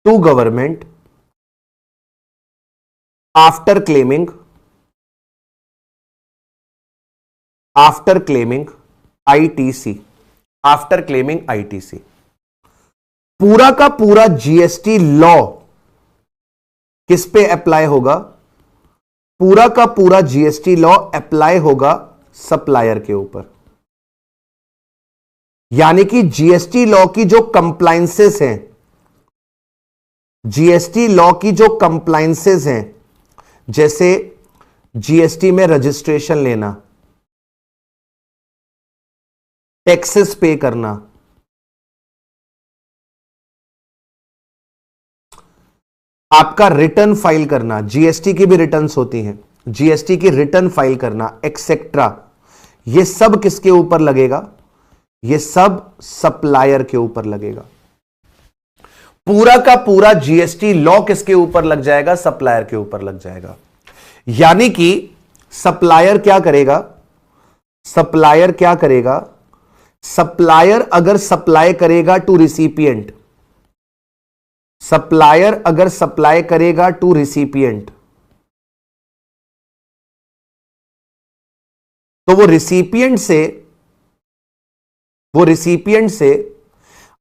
to government after claiming ITC, after claiming ITC. पूरा का पूरा जीएसटी लॉ किस पे अप्लाई होगा? पूरा का पूरा जीएसटी लॉ अप्लाई होगा सप्लायर के ऊपर। यानी कि जीएसटी लॉ की जो कंप्लायंसेस हैं, जीएसटी लॉ की जो कंप्लायंसेस हैं, जैसे जीएसटी में रजिस्ट्रेशन लेना, टैक्सेस पे करना, आपका रिटर्न फाइल करना, जीएसटी की भी रिटर्न्स होती हैं, जीएसटी की रिटर्न फाइल करना एक्सेट्रा, ये सब किसके ऊपर लगेगा? ये सब सप्लायर के ऊपर लगेगा। पूरा का पूरा जीएसटी लॉ किसके ऊपर लग जाएगा? सप्लायर के ऊपर लग जाएगा। यानी कि सप्लायर क्या करेगा? सप्लायर क्या करेगा? सप्लायर अगर सप्लाई करेगा टू रिसिपिएंट, सप्लायर अगर सप्लाई करेगा टू रिसिपिएंट, तो वो रिसिपिएंट से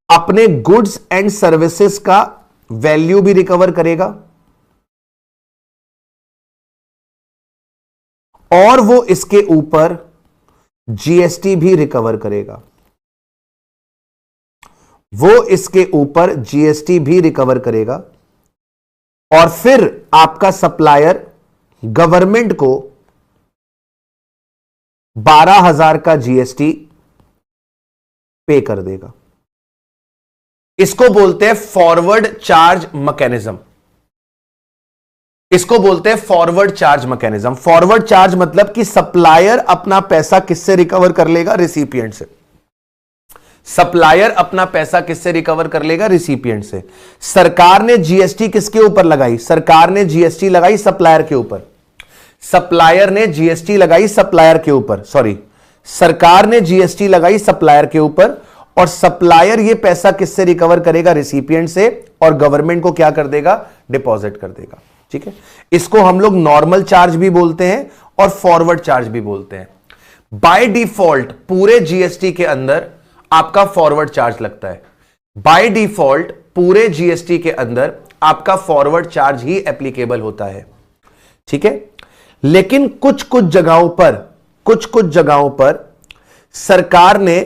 अपने गुड्स एंड सर्विसेज का वैल्यू भी रिकवर करेगा और वो इसके ऊपर जीएसटी भी रिकवर करेगा, वो इसके ऊपर जीएसटी भी रिकवर करेगा। और फिर आपका सप्लायर गवर्नमेंट को 12,000 का जीएसटी पे कर देगा। इसको बोलते हैं फॉरवर्ड चार्ज मैकेनिज्म। इसको बोलते हैं forward charge mechanism. Forward charge मतलब कि सप्लायर अपना पैसा किससे रिकवर कर लेगा? रिसिपिएंट से। सप्लायर अपना पैसा किससे रिकवर कर लेगा? रिसिपिएंट से। सरकार ने जीएसटी किसके ऊपर लगाई? सरकार ने जीएसटी लगाई सप्लायर के ऊपर। सप्लायर ने जीएसटी लगाई सप्लायर के ऊपर, सॉरी, सरकार ने जीएसटी लगाई सप्लायर के ऊपर, और सप्लायर ये पैसा किससे रिकवर करेगा? रिसिपिएंट से, और गवर्नमेंट को क्या कर देगा? डिपॉजिट कर देगा। ठीक है, इसको हम लोग नॉर्मल चार्ज भी बोलते हैं और फॉरवर्ड चार्ज भी बोलते हैं। बाय डिफॉल्ट पूरे जीएसटी के अंदर आपका फॉरवर्ड चार्ज लगता है। बाय डिफॉल्ट पूरे जीएसटी के अंदर आपका फॉरवर्ड चार्ज ही एप्लीकेबल होता है। ठीक है, लेकिन कुछ कुछ जगहों पर सरकार ने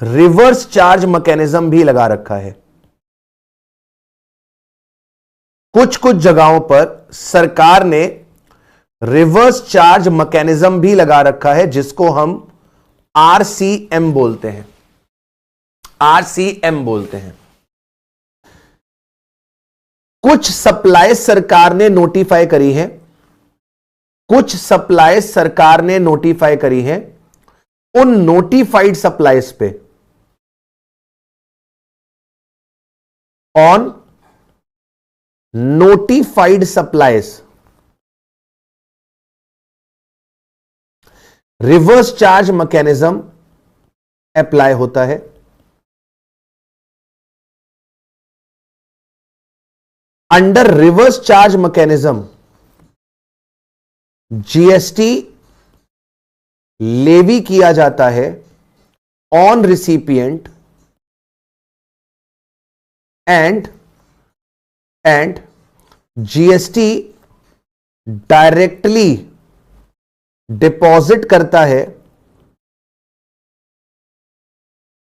रिवर्स चार्ज मैकेनिज्म भी लगा रखा है। कुछ कुछ जगहों पर सरकार ने रिवर्स चार्ज मैकेनिज्म भी लगा रखा है, जिसको हम आरसीएम बोलते हैं। आरसीएम बोलते हैं। कुछ सप्लाई सरकार ने नोटिफाई करी है, कुछ सप्लाई सरकार ने नोटिफाई करी है। उन नोटिफाइड सप्लाईज पे on notified supplies reverse charge mechanism apply होता है। Under reverse charge mechanism GST levy किया जाता है on recipient and GST directly deposit करता है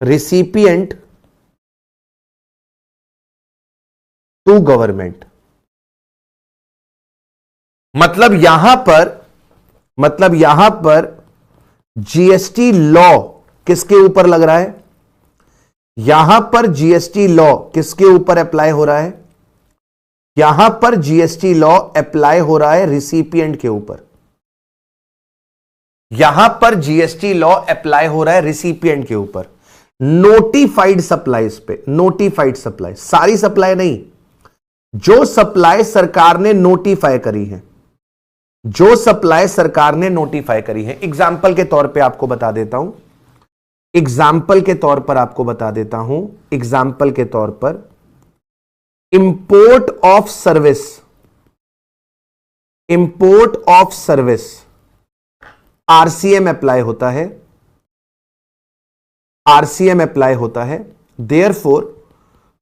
रिसिपिएंट टू गवर्नमेंट। मतलब यहां पर जीएसटी लॉ किसके ऊपर लग रहा है? यहां पर जीएसटी लॉ किसके ऊपर अप्लाई हो रहा है? यहां पर जीएसटी लॉ अप्लाई हो रहा है रिसिपिएंट के ऊपर। यहां पर जीएसटी लॉ अप्लाई हो रहा है रिसिपिएंट के ऊपर, नोटिफाइड सप्लाईज पे। नोटिफाइड सप्लाई, सारी सप्लाई नहीं, जो सप्लाई सरकार ने नोटिफाई करी है, जो सप्लाई सरकार ने नोटिफाई करी है। एग्जाम्पल के तौर पे आपको बता देता हूं, एग्जाम्पल के तौर पर import of service RCM apply होता है। देयरफॉर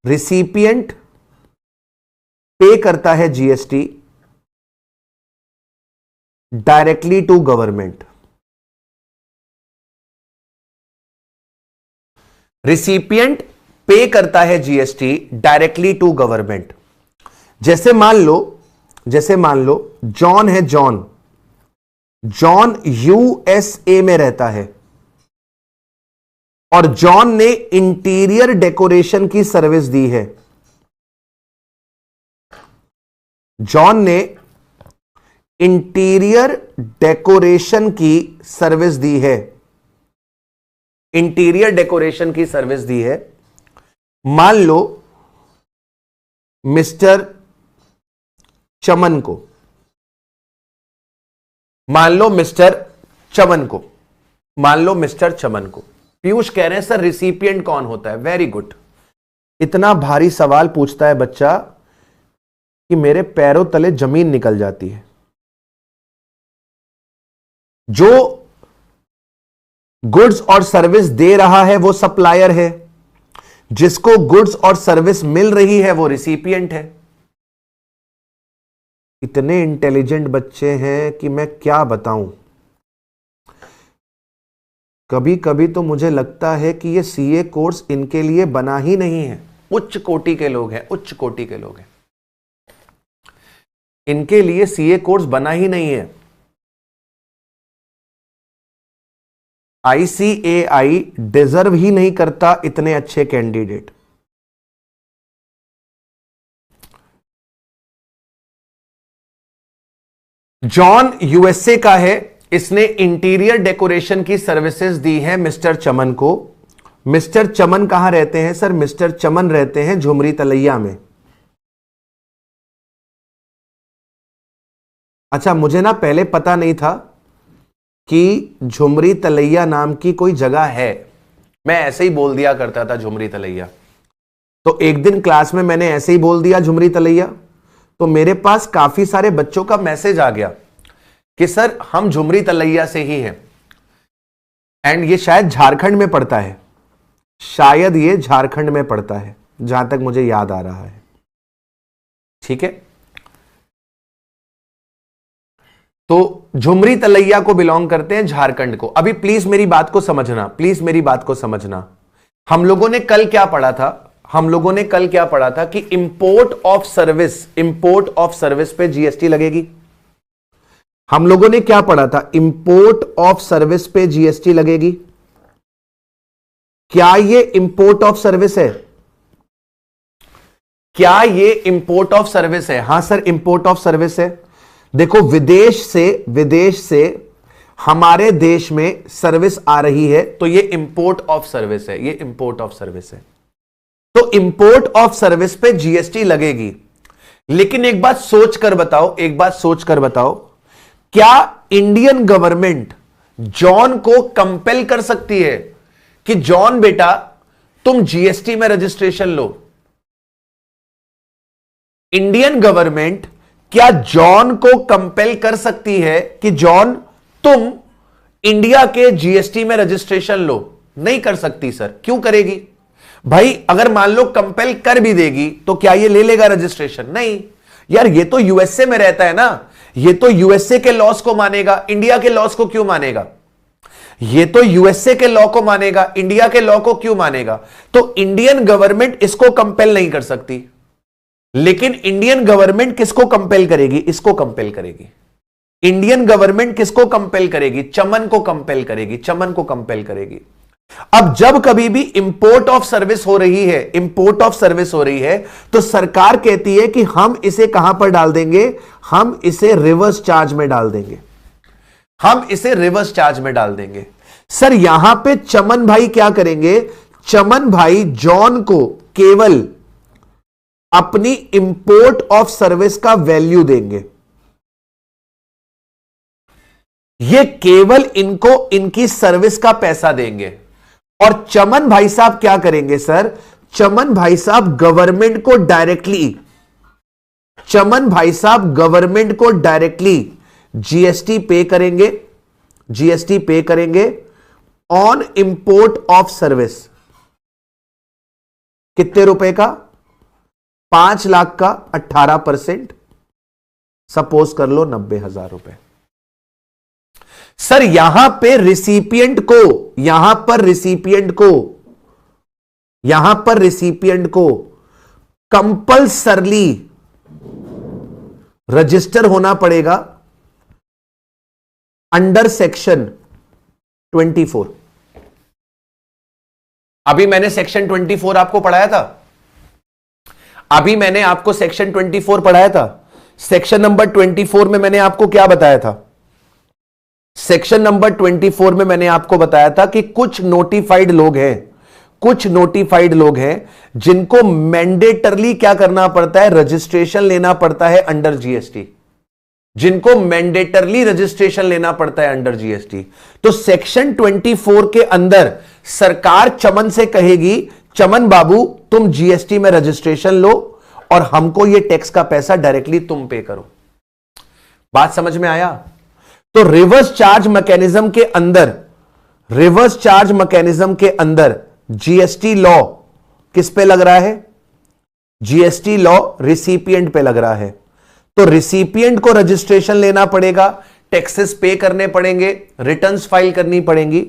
रिसिपिएंट पे करता है GST directly to government. Recipient pay करता है जीएसटी डायरेक्टली टू गवर्नमेंट। जैसे मान लो जॉन है, जॉन यूएसए में रहता है और जॉन ने इंटीरियर डेकोरेशन की सर्विस दी है। जॉन ने इंटीरियर डेकोरेशन की सर्विस दी है। इंटीरियर डेकोरेशन की सर्विस दी है। मान लो मिस्टर चमन को, मान लो मिस्टर चमन को पीयूष कह रहे हैं सर रिसिपिएंट कौन होता है? Very good. इतना भारी सवाल पूछता है बच्चा कि मेरे पैरों तले जमीन निकल जाती है। जो गुड्स और सर्विस दे रहा है वो सप्लायर है, जिसको गुड्स और सर्विस मिल रही है वो रिसिपिएंट है। इतने इंटेलिजेंट बच्चे हैं कि मैं क्या बताऊं। कभी कभी तो मुझे लगता है कि ये सीए कोर्स इनके लिए बना ही नहीं है। उच्च कोटि के लोग हैं, इनके लिए सीए कोर्स बना ही नहीं है। आईसीएआई डिजर्व ही नहीं करता इतने अच्छे कैंडिडेट। जॉन यूएसए का है, इसने इंटीरियर डेकोरेशन की सर्विसेज दी है मिस्टर चमन को। मिस्टर चमन कहां रहते हैं सर? मिस्टर चमन रहते हैं झुमरी तलैया में। अच्छा, मुझे ना पहले पता नहीं था कि झुमरी तलैया नाम की कोई जगह है, मैं ऐसे ही बोल दिया करता था झुमरी तलैया। तो एक दिन क्लास में मैंने ऐसे ही बोल दिया झुमरी तलैया, तो मेरे पास काफी सारे बच्चों का मैसेज आ गया कि सर हम झुमरी तलैया से ही हैं, एंड ये शायद झारखंड में पड़ता है, शायद ये झारखंड में पड़ता है जहां तक मुझे याद आ रहा है। ठीक है, तो झुमरी तलैया को बिलोंग करते हैं झारखंड को। अभी प्लीज मेरी बात को समझना, प्लीज मेरी बात को समझना। हम लोगों ने कल क्या पढ़ा था? हम लोगों ने कल क्या पढ़ा था कि इंपोर्ट ऑफ सर्विस पे जीएसटी लगेगी। हम लोगों ने क्या पढ़ा था? इंपोर्ट ऑफ सर्विस पे जीएसटी लगेगी। क्या ये इंपोर्ट ऑफ सर्विस है? क्या ये इंपोर्ट ऑफ सर्विस है? हां सर, इंपोर्ट ऑफ सर्विस है। देखो, विदेश से हमारे देश में सर्विस आ रही है तो ये इंपोर्ट ऑफ सर्विस है, ये इंपोर्ट ऑफ सर्विस है। तो इंपोर्ट ऑफ सर्विस पे जीएसटी लगेगी। लेकिन एक बात सोच कर बताओ, क्या इंडियन गवर्नमेंट जॉन को कंपेल कर सकती है कि जॉन बेटा तुम जीएसटी में रजिस्ट्रेशन लो? इंडियन गवर्नमेंट क्या जॉन को कंपेल कर सकती है कि जॉन तुम इंडिया के जीएसटी में रजिस्ट्रेशन लो? नहीं कर सकती सर। क्यों करेगी भाई? अगर मान लो कंपेल कर भी देगी तो क्या ये ले लेगा रजिस्ट्रेशन? नहीं यार, ये तो यूएसए में रहता है ना, ये तो यूएसए के लॉस को मानेगा, इंडिया के लॉस को क्यों मानेगा? ये तो यूएसए के लॉ को मानेगा, इंडिया के लॉ को क्यों मानेगा? तो इंडियन गवर्नमेंट इसको कंपेल नहीं कर सकती, लेकिन इंडियन गवर्नमेंट किसको कंपेल करेगी? इसको कंपेल करेगी। इंडियन गवर्नमेंट किसको कंपेल करेगी? चमन को कंपेल करेगी, चमन को कंपेल करेगी। अब जब कभी भी इंपोर्ट ऑफ सर्विस हो रही है, तो सरकार कहती है कि हम इसे कहां पर डाल देंगे? हम इसे रिवर्स चार्ज में डाल देंगे। सर यहां पे चमन भाई क्या करेंगे? चमन भाई जॉन को केवल अपनी इंपोर्ट ऑफ सर्विस का वैल्यू देंगे। ये केवल इनको इनकी सर्विस का पैसा देंगे। और चमन भाई साहब क्या करेंगे सर? चमन भाई साहब गवर्नमेंट को डायरेक्टली जीएसटी पे करेंगे ऑन इंपोर्ट ऑफ सर्विस। कितने रुपए का? 5 लाख का 18%, सपोज कर लो 90,000 रुपए। सर यहां पर रिसिपिएंट को कंपल्सरली रजिस्टर होना पड़ेगा अंडर सेक्शन 24। अभी मैंने सेक्शन 24 आपको पढ़ाया था। सेक्शन नंबर 24 में मैंने आपको क्या बताया था? सेक्शन नंबर 24 में मैंने आपको बताया था कि कुछ नोटिफाइड लोग हैं जिनको मैंडेटरली क्या करना पड़ता है? रजिस्ट्रेशन लेना पड़ता है अंडर जीएसटी। तो सेक्शन 24 के अंदर सरकार चमन से कहेगी, चमन बाबू तुम जीएसटी में रजिस्ट्रेशन लो और हमको ये टैक्स का पैसा डायरेक्टली तुम पे करो। बात समझ में आया? तो रिवर्स चार्ज मैकेनिज्म के अंदर जीएसटी लॉ किस पे लग रहा है? जीएसटी लॉ रिसिपिएंट पे लग रहा है। तो रिसिपिएंट को रजिस्ट्रेशन लेना पड़ेगा, टैक्सेस पे करने पड़ेंगे, रिटर्न्स फाइल करनी पड़ेंगी।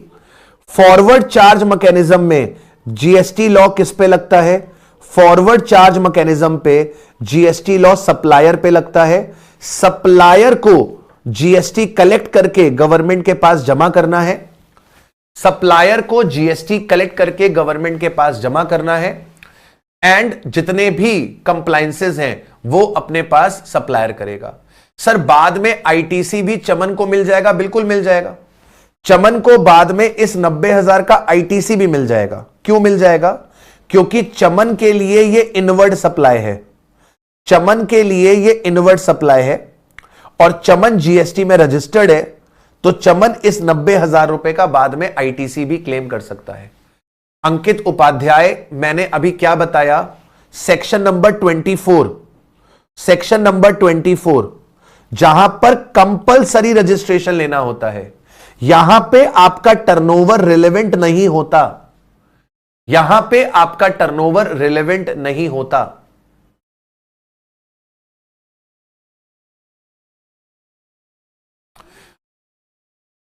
फॉरवर्ड चार्ज मैकेनिज्म में जीएसटी लॉ किस पे लगता है? फॉरवर्ड चार्ज मैकेनिज्म पे जीएसटी लॉ सप्लायर पे लगता है। सप्लायर को जीएसटी कलेक्ट करके गवर्नमेंट के पास जमा करना है, एंड जितने भी कंप्लायंसेस हैं वो अपने पास सप्लायर करेगा। सर बाद में आईटीसी भी चमन को मिल जाएगा, बिल्कुल मिल जाएगा। चमन को बाद में इस 90,000 का आईटीसी भी मिल जाएगा। क्यों मिल जाएगा? क्योंकि चमन के लिए यह इनवर्ड सप्लाई है, चमन के लिए यह इनवर्ड सप्लाई है और चमन जीएसटी में रजिस्टर्ड है, तो चमन इस 90,000 रुपए का बाद में आईटीसी भी क्लेम कर सकता है। अंकित उपाध्याय, मैंने अभी क्या बताया? सेक्शन नंबर 24, सेक्शन नंबर 24 जहां पर कंपलसरी रजिस्ट्रेशन लेना होता है, यहां पे आपका टर्नओवर रिलेवेंट नहीं होता, यहां पे आपका टर्नओवर रिलेवेंट नहीं होता।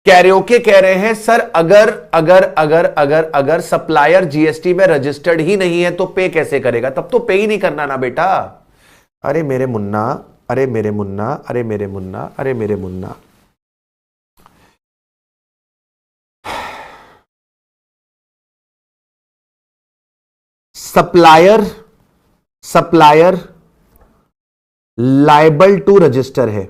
कैरियोके कह रहे हैं सर अगर अगर अगर अगर अगर सप्लायर जीएसटी में रजिस्टर्ड ही नहीं है तो पे कैसे करेगा? तब तो पे ही नहीं करना ना बेटा। अरे मेरे मुन्ना, अरे मेरे मुन्ना, अरे मेरे मुन्ना, अरे मेरे मुन्ना, supplier supplier liable to register है,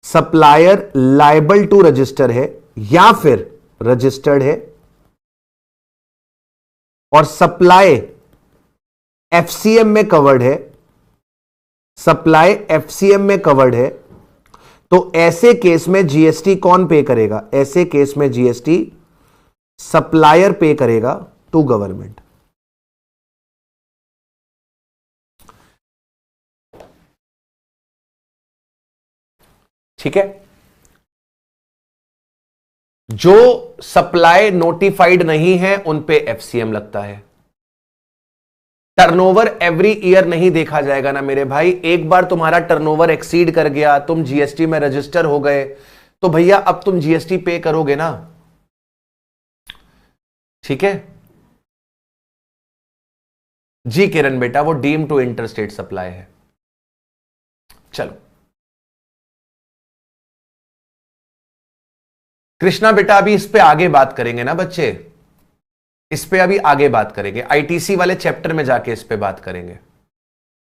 सप्लायर लायबल टू रजिस्टर है या फिर रजिस्टर्ड है और सप्लाई एफसीएम में कवर्ड है, सप्लाई एफसीएम में कवर्ड है, तो ऐसे केस में जीएसटी कौन पे करेगा? ऐसे केस में जीएसटी सप्लायर पे करेगा टू गवर्नमेंट। ठीक है, जो सप्लाई नोटिफाइड नहीं है उन पे एफसीएम लगता है। टर्नओवर एवरी ईयर नहीं देखा जाएगा ना मेरे भाई। एक बार तुम्हारा टर्नओवर एक्सीड कर गया, तुम जीएसटी में रजिस्टर हो गए, तो भैया अब तुम जीएसटी पे करोगे ना। ठीक है जी किरण बेटा, वो डीम टू इंटरस्टेट सप्लाई है। चलो कृष्णा बेटा, अभी इस पे आगे बात करेंगे ना बच्चे, इस पे अभी आगे बात करेंगे, आईटीसी वाले चैप्टर में जाके इस पे बात करेंगे।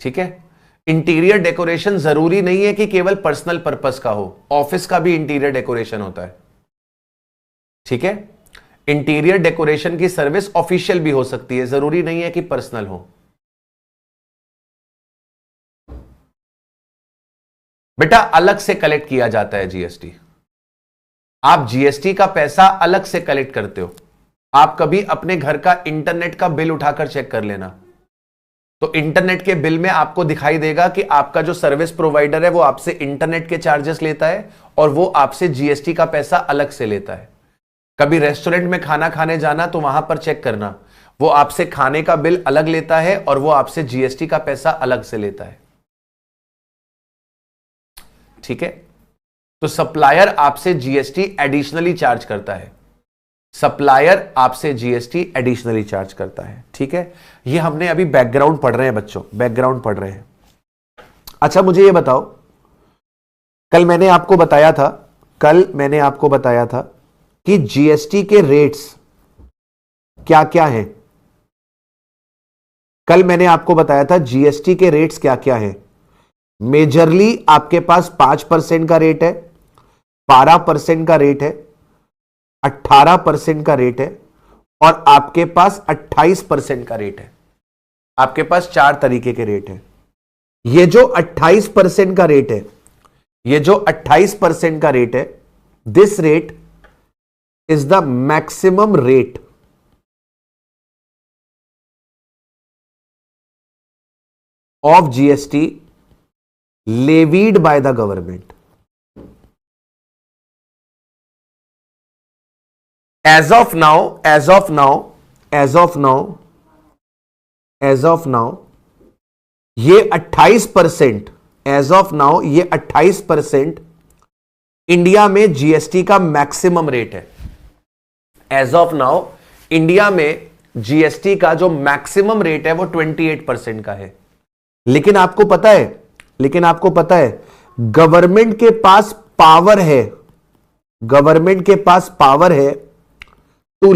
ठीक है, इंटीरियर डेकोरेशन जरूरी नहीं है कि केवल पर्सनल पर्पस का हो, ऑफिस का भी इंटीरियर डेकोरेशन होता है। ठीक है, इंटीरियर डेकोरेशन की सर्विस ऑफिशियल भी हो सकती है, जरूरी नहीं है कि पर्सनल हो। बेटा अलग से कलेक्ट किया जाता है जीएसटी, आप जीएसटी का पैसा अलग से कलेक्ट करते हो। आप कभी अपने घर का इंटरनेट का बिल उठाकर चेक कर लेना, तो इंटरनेट के बिल में आपको दिखाई देगा कि आपका जो सर्विस प्रोवाइडर है वो आपसे इंटरनेट के चार्जेस लेता है और वो आपसे जीएसटी का पैसा अलग से लेता है। कभी रेस्टोरेंट में खाना खाने जाना तो वहां पर चेक करना, वो आपसे खाने का बिल अलग लेता है और वो आपसे जीएसटी का पैसा अलग से लेता है। ठीक है, तो सप्लायर आपसे जीएसटी एडिशनली चार्ज करता है, सप्लायर आपसे जीएसटी एडिशनली चार्ज करता है। ठीक है, ये हमने अभी बैकग्राउंड पढ़ रहे हैं बच्चों, बैकग्राउंड पढ़ रहे हैं। अच्छा मुझे ये बताओ, कल मैंने आपको बताया था कि जीएसटी के रेट्स क्या क्या हैं। कल मैंने आपको बताया था जीएसटी के रेट्स क्या क्या हैं। मेजरली आपके पास 5% का रेट है, 12% का रेट है, 18% का रेट है और आपके पास 28% का रेट है। आपके पास 4 तरीके के रेट हैं। ये जो 28% का रेट है, ये जो 28% का रेट है, this rate is the maximum rate of GST levied by the government. As of now, ये 28%, एज ऑफ नाउ ये 28% इंडिया में जीएसटी का मैक्सिमम रेट है। एज ऑफ नाउ इंडिया में जीएसटी का जो मैक्सिमम रेट है वो 28% का है। लेकिन आपको पता है गवर्नमेंट के पास पावर है to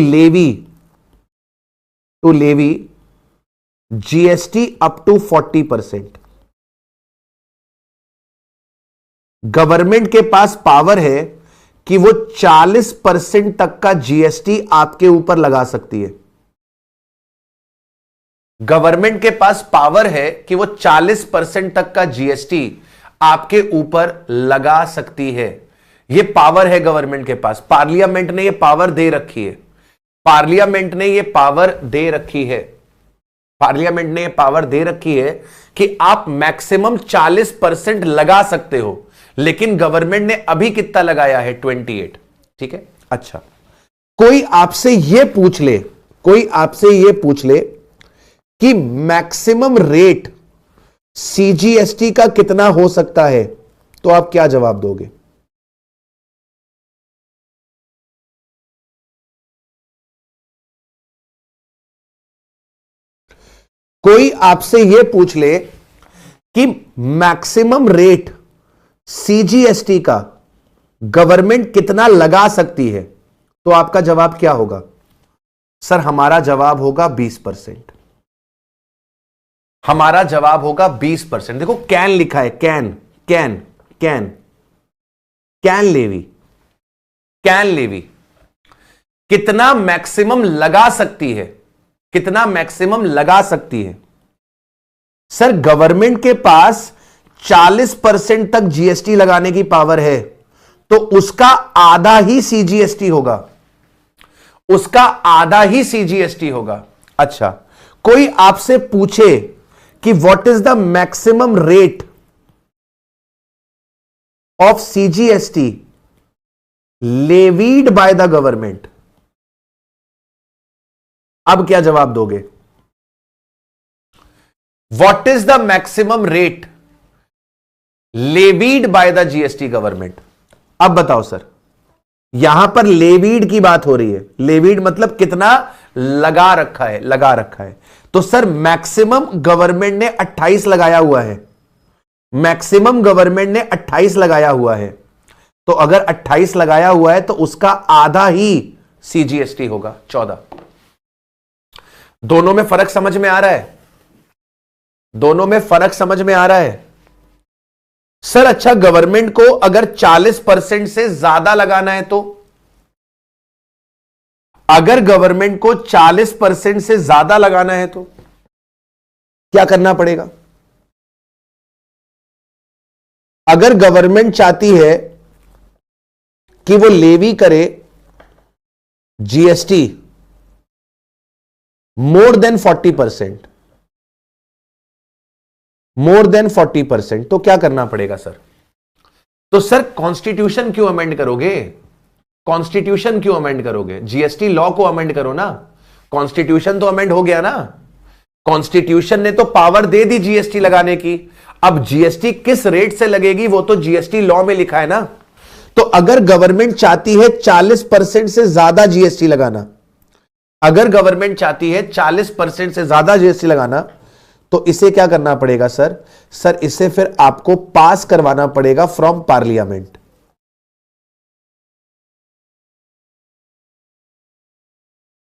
levy GST up to 40%। Government के पास पावर है कि वो 40% तक का जीएसटी आपके ऊपर लगा सकती है। गवर्नमेंट के पास पावर है कि वो 40% तक का जीएसटी आपके ऊपर लगा सकती है। ये पावर है गवर्नमेंट के पास, पार्लियामेंट ने ये पावर दे रखी है। पार्लियामेंट ने ये पावर दे रखी है। पार्लियामेंट ने ये पावर दे रखी है कि आप मैक्सिमम 40% लगा सकते हो, लेकिन गवर्नमेंट ने अभी कितना लगाया है? 28। ठीक है, अच्छा, कोई आपसे यह पूछ ले कि मैक्सिमम रेट सीजीएसटी का कितना हो सकता है, तो आप क्या जवाब दोगे? कोई आपसे यह पूछ ले कि मैक्सिमम रेट सीजीएसटी का गवर्नमेंट कितना लगा सकती है, तो आपका जवाब क्या होगा? सर हमारा जवाब होगा 20%। हमारा जवाब होगा 20%। देखो कैन लिखा है, कैन लेवी कितना मैक्सिमम लगा सकती है? कितना मैक्सिमम लगा सकती है? सर गवर्नमेंट के पास 40% तक जीएसटी लगाने की पावर है, तो उसका आधा ही सीजीएसटी होगा। उसका आधा ही सीजीएसटी होगा। अच्छा, कोई आपसे पूछे कि what is the maximum rate of CGST levied by the government, अब क्या जवाब दोगे? What is the maximum rate levied by the GST government? अब बताओ सर, यहां पर लेवीड की बात हो रही है। लेवीड मतलब कितना लगा रखा है, लगा रखा है। तो सर मैक्सिमम गवर्नमेंट ने 28 लगाया हुआ है। मैक्सिमम गवर्नमेंट ने 28 लगाया हुआ है, तो अगर 28 लगाया हुआ है तो उसका आधा ही सीजीएसटी होगा, 14। दोनों में फर्क समझ में आ रहा है? दोनों में फर्क समझ में आ रहा है? सर अच्छा, गवर्नमेंट को अगर 40% से ज्यादा लगाना है तो? अगर गवर्नमेंट को 40% से ज्यादा लगाना है तो क्या करना पड़ेगा? अगर गवर्नमेंट चाहती है कि वो लेवी करे GST more than 40%, more than 40%, तो क्या करना पड़ेगा सर? तो सर कॉन्स्टिट्यूशन क्यों अमेंड करोगे? कॉन्स्टिट्यूशन क्यों अमेंड करोगे? जीएसटी लॉ को अमेंड करो ना। कॉन्स्टिट्यूशन तो अमेंड हो गया ना। कॉन्स्टिट्यूशन ने तो पावर दे दी जीएसटी लगाने की। अब जीएसटी किस रेट से लगेगी वो तो जीएसटी लॉ में लिखा है ना। तो अगर गवर्नमेंट चाहती है 40% से ज्यादा जीएसटी लगाना, अगर गवर्नमेंट चाहती है 40% से ज्यादा जीएसटी लगाना, तो इसे क्या करना पड़ेगा सर? सर इसे फिर आपको पास करवाना पड़ेगा फ्रॉम पार्लियामेंट।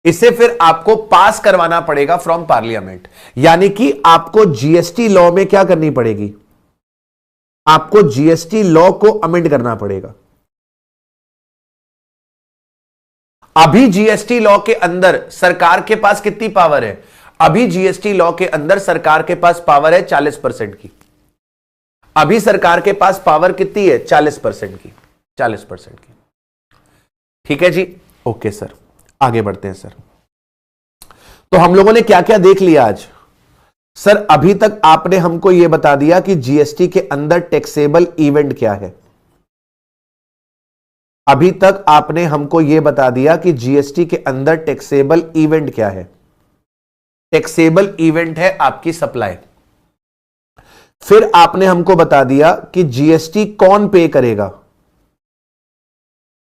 इसे फिर आपको पास करवाना पड़ेगा फ्रॉम पार्लियामेंट, यानी कि आपको जीएसटी लॉ में क्या करनी पड़ेगी? आपको जीएसटी लॉ को अमेंड करना पड़ेगा। अभी जीएसटी लॉ के अंदर सरकार के पास कितनी पावर है? अभी जीएसटी लॉ के अंदर सरकार के पास पावर है 40% की। अभी सरकार के पास पावर कितनी है? 40% की। 40% की। ठीक है जी, ओके सर, आगे बढ़ते हैं सर। तो हम लोगों ने क्या क्या देख लिया आज? सर अभी तक आपने हमको यह बता दिया कि जीएसटी के अंदर टैक्सेबल इवेंट क्या है। अभी तक आपने हमको यह बता दिया कि जीएसटी के अंदर टैक्सेबल इवेंट क्या है। टैक्सेबल इवेंट है आपकी सप्लाई। फिर आपने हमको बता दिया कि जीएसटी कौन पे करेगा।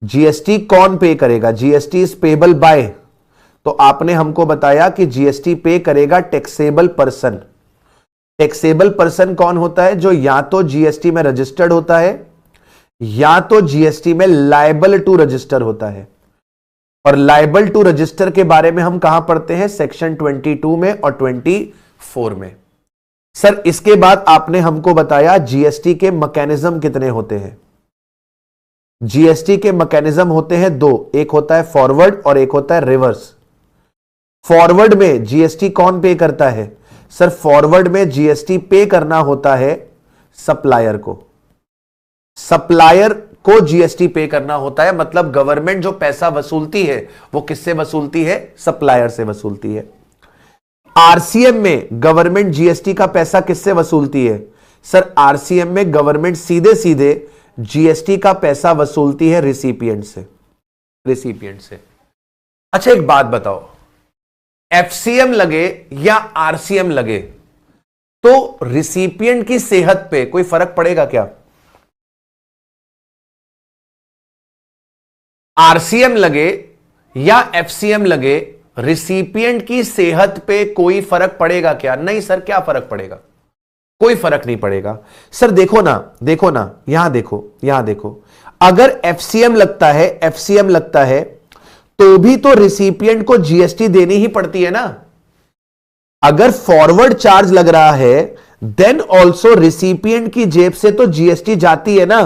जीएसटी कौन पे करेगा? GST is payable bye. तो आपने हमको बताया कि जीएसटी पे करेगा टैक्सेबल पर्सन। टैक्सेबल पर्सन कौन होता है? जो या तो जीएसटी में रजिस्टर्ड होता है या तो जीएसटी में लायबल टू रजिस्टर होता है। और लायबल टू रजिस्टर के बारे में हम कहां पढ़ते हैं? सेक्शन 22 में और 24 में। सर इसके बाद आपने हमको बताया जीएसटी के मैकेनिज्म कितने होते हैं। जीएसटी के मैकेनिज्म होते हैं दो, एक होता है फॉरवर्ड और एक होता है रिवर्स। फॉरवर्ड में जीएसटी कौन पे करता है? सर फॉरवर्ड में जीएसटी पे करना होता है सप्लायर को। सप्लायर को जीएसटी पे करना होता है, मतलब गवर्नमेंट जो पैसा वसूलती है वो किससे वसूलती है? सप्लायर से वसूलती है। आरसीएम में गवर्नमेंट जीएसटी का पैसा किससे वसूलती है? सर आरसीएम में गवर्नमेंट सीधे सीधे जीएसटी का पैसा वसूलती है रिसिपिएंट से। अच्छा एक बात बताओ, एफसीएम लगे या आरसीएम लगे तो रिसिपिएंट की सेहत पे कोई फर्क पड़ेगा क्या? आरसीएम लगे या एफसीएम लगे, रिसिपिएंट की सेहत पे कोई फर्क पड़ेगा क्या? नहीं सर, क्या फर्क पड़ेगा? कोई फर्क नहीं पड़ेगा। सर देखो ना, यहां देखो, अगर एफसीएम लगता है तो भी तो रिसिपिएंट को जीएसटी देनी ही पड़ती है ना। अगर फॉरवर्ड चार्ज लग रहा है देन ऑल्सो रिसिपिएंट की जेब से तो जीएसटी जाती है ना।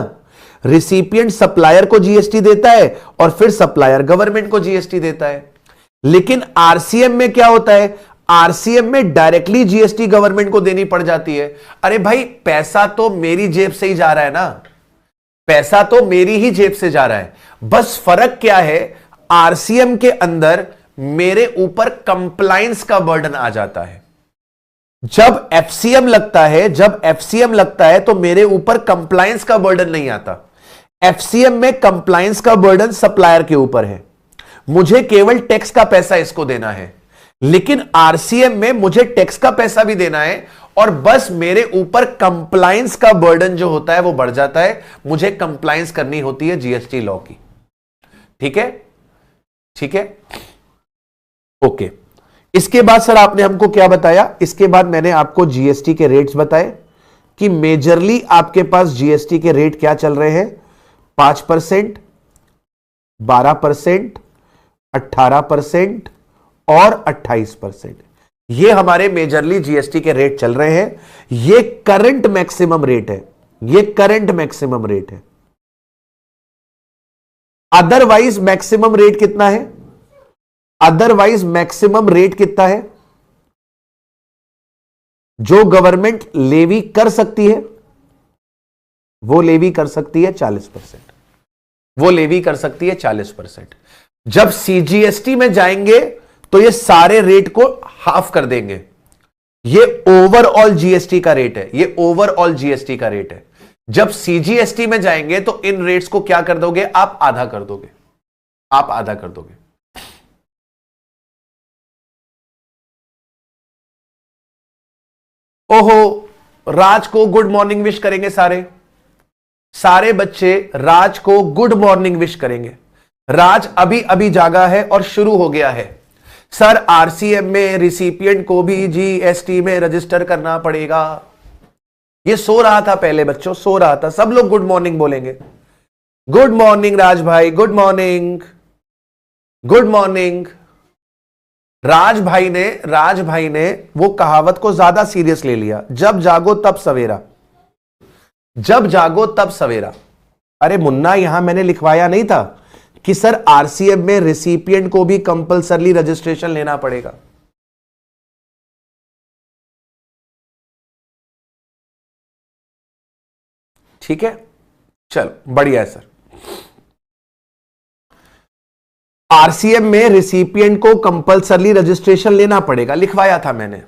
रिसिपिएंट सप्लायर को जीएसटी देता है और फिर सप्लायर गवर्नमेंट को जीएसटी देता है। लेकिन आरसीएम में क्या होता है? आरसीएम में डायरेक्टली जीएसटी गवर्नमेंट को देनी पड़ जाती है। अरे भाई पैसा तो मेरी जेब से ही जा रहा है ना, पैसा तो मेरी ही जेब से जा रहा है। बस फर्क क्या है, आरसीएम के अंदर मेरे ऊपर कंप्लायंस का बर्डन आ जाता है। जब एफसीएम लगता है तो मेरे ऊपर कंप्लायंस का बर्डन नहीं आता। एफसीएम में कंप्लायंस का बर्डन सप्लायर के ऊपर है, मुझे केवल टैक्स का पैसा इसको देना है। लेकिन आरसीएम में मुझे टैक्स का पैसा भी देना है और बस मेरे ऊपर कंप्लायंस का बर्डन जो होता है वो बढ़ जाता है। मुझे कंप्लायंस करनी होती है जीएसटी लॉ की। ठीक है, ओके। इसके बाद सर आपने हमको क्या बताया? इसके बाद मैंने आपको जीएसटी के रेट्स बताए कि मेजरली आपके पास जीएसटी के रेट क्या चल रहे हैं? 5%, 12%, 18% और 28%। ये हमारे मेजरली जीएसटी के रेट चल रहे हैं। ये करंट मैक्सिमम रेट है। अदरवाइज मैक्सिमम रेट कितना है? जो गवर्नमेंट लेवी कर सकती है वो लेवी कर सकती है 40%। जब सीजीएसटी में जाएंगे तो ये सारे रेट को हाफ कर देंगे। ये ओवरऑल जीएसटी का रेट है। जब सीजीएसटी में जाएंगे तो इन रेट्स को क्या कर दोगे? आप आधा कर दोगे। ओहो, राज को गुड मॉर्निंग विश करेंगे सारे बच्चे राज को गुड मॉर्निंग विश करेंगे। राज अभी अभी जागा है और शुरू हो गया है। सर आरसीएम में रिसिपिएंट को भी जीएसटी में रजिस्टर करना पड़ेगा। ये सो रहा था पहले बच्चों, सो रहा था। सब लोग गुड मॉर्निंग बोलेंगे। गुड मॉर्निंग राज भाई, गुड मॉर्निंग। राज भाई ने वो कहावत को ज्यादा सीरियस ले लिया, जब जागो तब सवेरा। अरे मुन्ना, यहां मैंने लिखवाया नहीं था कि सर आरसीएम में रिसिपिएंट को भी कंपल्सरली रजिस्ट्रेशन लेना पड़ेगा। ठीक है, चलो बढ़िया है सर। आरसीएम में रिसिपिएंट को कंपल्सरली रजिस्ट्रेशन लेना पड़ेगा, लिखवाया था मैंने।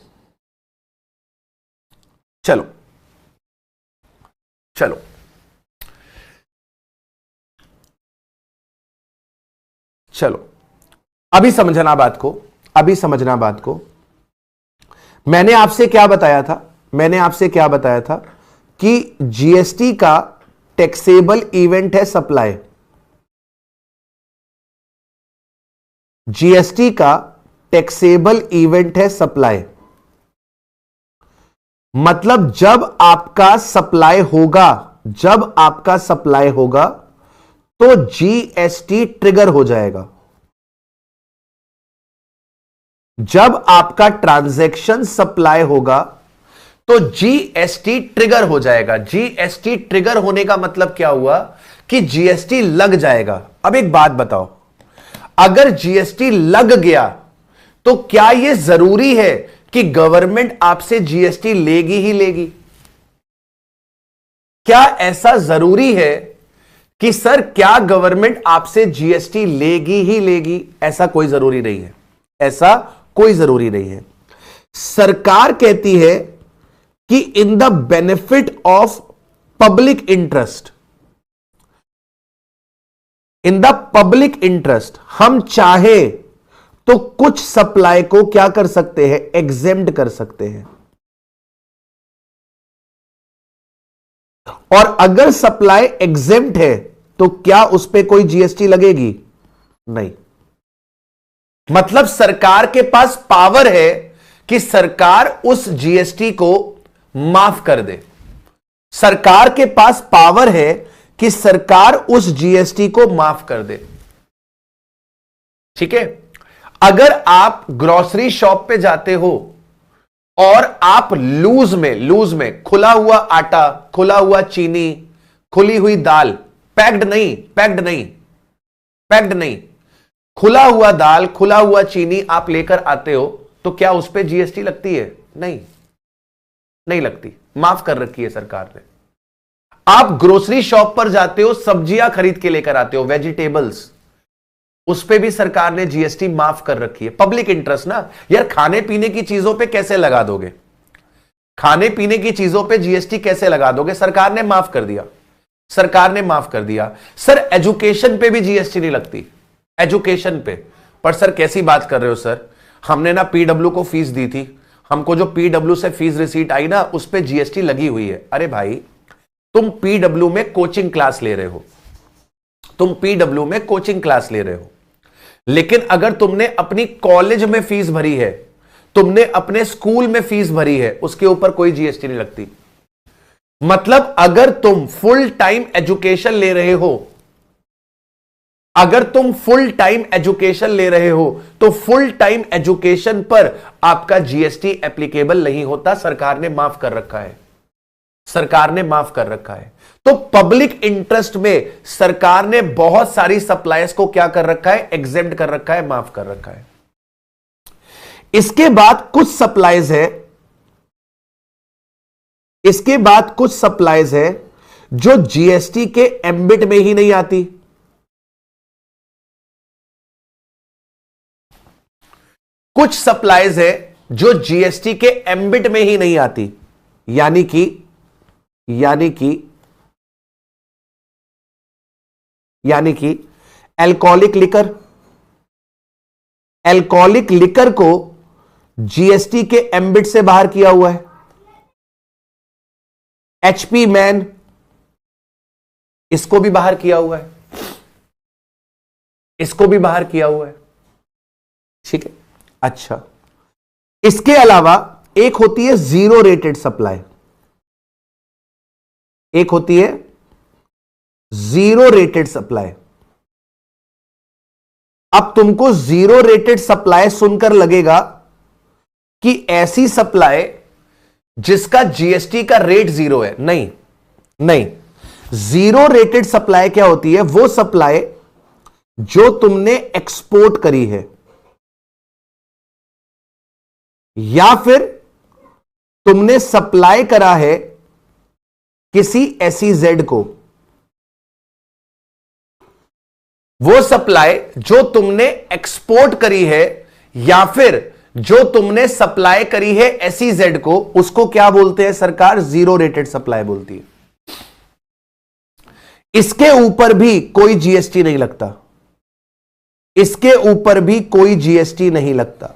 चलो अभी समझना बात को। मैंने आपसे क्या बताया था कि जीएसटी का टैक्सेबल इवेंट है सप्लाई। जीएसटी का टैक्सेबल इवेंट है सप्लाई, मतलब जब आपका सप्लाई होगा तो जीएसटी ट्रिगर हो जाएगा। जब आपका ट्रांजैक्शन सप्लाई होगा तो जीएसटी ट्रिगर हो जाएगा। जीएसटी ट्रिगर होने का मतलब क्या हुआ कि जीएसटी लग जाएगा। अब एक बात बताओ, अगर जीएसटी लग गया तो क्या यह जरूरी है कि गवर्नमेंट आपसे जीएसटी लेगी ही लेगी? क्या ऐसा जरूरी है कि सर क्या गवर्नमेंट आपसे जीएसटी लेगी ही लेगी? ऐसा कोई जरूरी नहीं है, ऐसा कोई जरूरी नहीं है। सरकार कहती है कि in the benefit of public interest, in the public interest हम चाहे तो कुछ सप्लाई को क्या कर सकते हैं? एग्जेम्प्ट कर सकते हैं। और अगर सप्लाई एग्जेम्प्ट है तो क्या उस पर कोई जीएसटी लगेगी? नहीं। मतलब सरकार के पास पावर है कि सरकार उस जीएसटी को माफ कर दे। सरकार के पास पावर है कि सरकार उस जीएसटी को माफ कर दे। ठीक है। अगर आप ग्रोसरी शॉप पे जाते हो और आप लूज में खुला हुआ आटा, खुला हुआ चीनी, खुली हुई दाल, पैक्ड नहीं, खुला हुआ दाल, खुला हुआ चीनी आप लेकर आते हो तो क्या उस पर जीएसटी लगती है? नहीं लगती, माफ कर रखी है सरकार ने। आप ग्रोसरी शॉप पर जाते हो, सब्जियां खरीद के लेकर आते हो, वेजिटेबल्स, उस पे भी सरकार ने जीएसटी माफ कर रखी है। पब्लिक इंटरेस्ट ना यार, खाने पीने की चीजों पे कैसे लगा दोगे? खाने पीने की चीजों पे जीएसटी कैसे लगा दोगे? सरकार ने माफ कर दिया, सरकार ने माफ कर दिया। सर एजुकेशन पे भी जीएसटी नहीं लगती, एजुकेशन पे। पर सर कैसी बात कर रहे हो सर, हमने ना पीडब्ल्यू को फीस दी थी, हमको जो पीडब्ल्यू से फीस रिसीट आई ना उस पे जीएसटी लगी हुई है। अरे भाई तुम पीडब्ल्यू में कोचिंग क्लास ले रहे हो, तुम पीडब्ल्यू में कोचिंग क्लास ले रहे हो, लेकिन अगर तुमने अपनी कॉलेज में फीस भरी है, तुमने अपने स्कूल में फीस भरी है, उसके ऊपर कोई जीएसटी नहीं लगती। मतलब अगर तुम फुल टाइम एजुकेशन ले रहे हो, अगर तुम फुल टाइम एजुकेशन ले रहे हो तो फुल टाइम एजुकेशन पर आपका जीएसटी एप्लीकेबल नहीं होता। सरकार ने माफ कर रखा है, सरकार ने माफ कर रखा है। तो पब्लिक इंटरेस्ट में सरकार ने बहुत सारी सप्लाईज को क्या कर रखा है? एग्जेम्प्ट कर रखा है, माफ कर रखा है। इसके बाद कुछ सप्लाईज है, इसके बाद कुछ सप्लाईज है जो जीएसटी के एम्बिट में ही नहीं आती। कुछ सप्लाईज है जो जीएसटी के एम्बिट में ही नहीं आती, यानी कि अल्कोहलिक लिकर, अल्कोहलिक लिकर को जीएसटी के एम्बिट से बाहर किया हुआ है। एचपी मैन, इसको भी बाहर किया हुआ है, इसको भी बाहर किया हुआ है। ठीक है। अच्छा, इसके अलावा एक होती है जीरो रेटेड सप्लाई, एक होती है जीरो रेटेड सप्लाई। अब तुमको जीरो रेटेड सप्लाई सुनकर लगेगा कि ऐसी सप्लाई जिसका जीएसटी का रेट जीरो है। नहीं नहीं, जीरो रेटेड सप्लाई क्या होती है? वो सप्लाई जो तुमने एक्सपोर्ट करी है या फिर तुमने सप्लाई करा है किसी एसईजेड को, वो सप्लाई जो तुमने एक्सपोर्ट करी है या फिर जो तुमने सप्लाई करी है एसईजेड को, उसको क्या बोलते हैं? सरकार जीरो रेटेड सप्लाई बोलती है। इसके ऊपर भी कोई जीएसटी नहीं लगता, इसके ऊपर भी कोई जीएसटी नहीं लगता,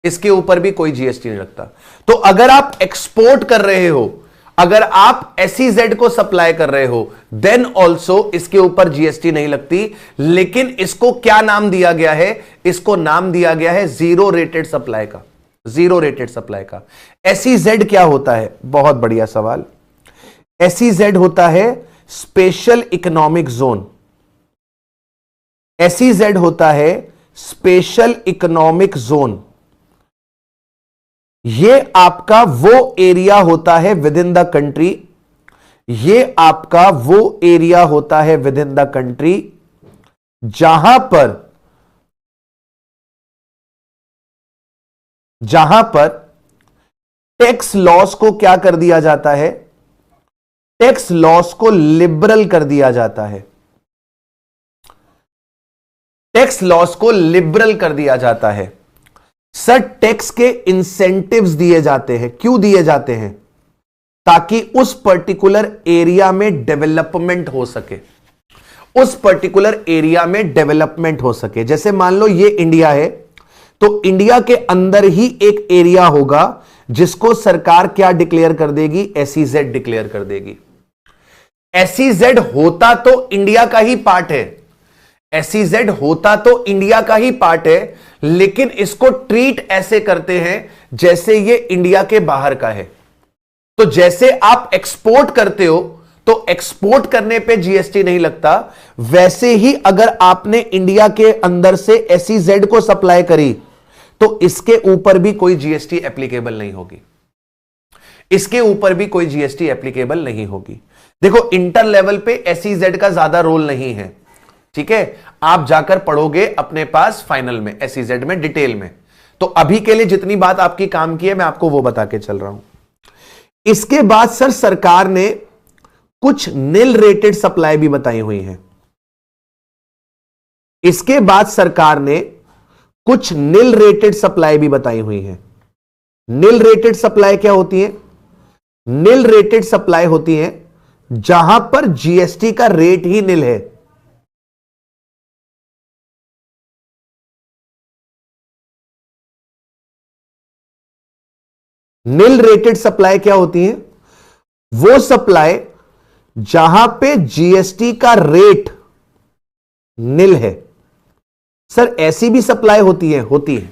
इसके ऊपर भी कोई जीएसटी नहीं लगता। तो अगर आप एक्सपोर्ट कर रहे हो, अगर आप एसईजेड को सप्लाई कर रहे हो, देन ऑल्सो इसके ऊपर जीएसटी नहीं लगती। लेकिन इसको क्या नाम दिया गया है? इसको नाम दिया गया है जीरो रेटेड सप्लाई का, जीरो रेटेड सप्लाई का। एसईजेड क्या होता है? बहुत बढ़िया सवाल। एसईजेड होता है स्पेशल इकोनॉमिक जोन, एसईजेड होता है स्पेशल इकोनॉमिक जोन। ये आपका वो एरिया होता है विद इन द कंट्री, ये आपका वो एरिया होता है विद इन द कंट्री जहां पर टैक्स लॉस को क्या कर दिया जाता है, टैक्स लॉस को लिबरल कर दिया जाता है, टैक्स लॉस को लिबरल कर दिया जाता है। सर टैक्स के इंसेंटिव्स दिए जाते हैं, क्यों दिए जाते हैं? ताकि उस पर्टिकुलर एरिया में डेवलपमेंट हो सके, उस पर्टिकुलर एरिया में डेवलपमेंट हो सके। जैसे मान लो ये इंडिया है, तो इंडिया के अंदर ही एक एरिया होगा जिसको सरकार क्या डिक्लेयर कर देगी, एसईजेड डिक्लेयर कर देगी। एसईजेड होता तो इंडिया का ही पार्ट है, एसईजेड होता तो इंडिया का ही पार्ट है, लेकिन इसको ट्रीट ऐसे करते हैं जैसे ये इंडिया के बाहर का है। तो जैसे आप एक्सपोर्ट करते हो तो एक्सपोर्ट करने पे जीएसटी नहीं लगता, वैसे ही अगर आपने इंडिया के अंदर से एसईजेड को सप्लाई करी तो इसके ऊपर भी कोई जीएसटी एप्लीकेबल नहीं होगी, इसके ऊपर भी कोई जीएसटी एप्लीकेबल नहीं होगी। देखो इंटर लेवल पे एसईजेड का ज्यादा रोल नहीं है, ठीक है, आप जाकर पढ़ोगे अपने पास फाइनल में एसईजेड में डिटेल में। तो अभी के लिए जितनी बात आपकी काम की है मैं आपको वो बता के चल रहा हूं। इसके बाद सर सरकार ने कुछ निल रेटेड सप्लाई भी बताई हुई है, इसके बाद सरकार ने कुछ निल रेटेड सप्लाई भी बताई हुई है। निल रेटेड सप्लाई क्या होती है? निल रेटेड सप्लाई होती है जहां पर जीएसटी का रेट ही निल है। निल रेटेड सप्लाई क्या होती है? वो सप्लाई जहां पे जीएसटी का रेट निल है। सर ऐसी भी सप्लाई होती है? होती है,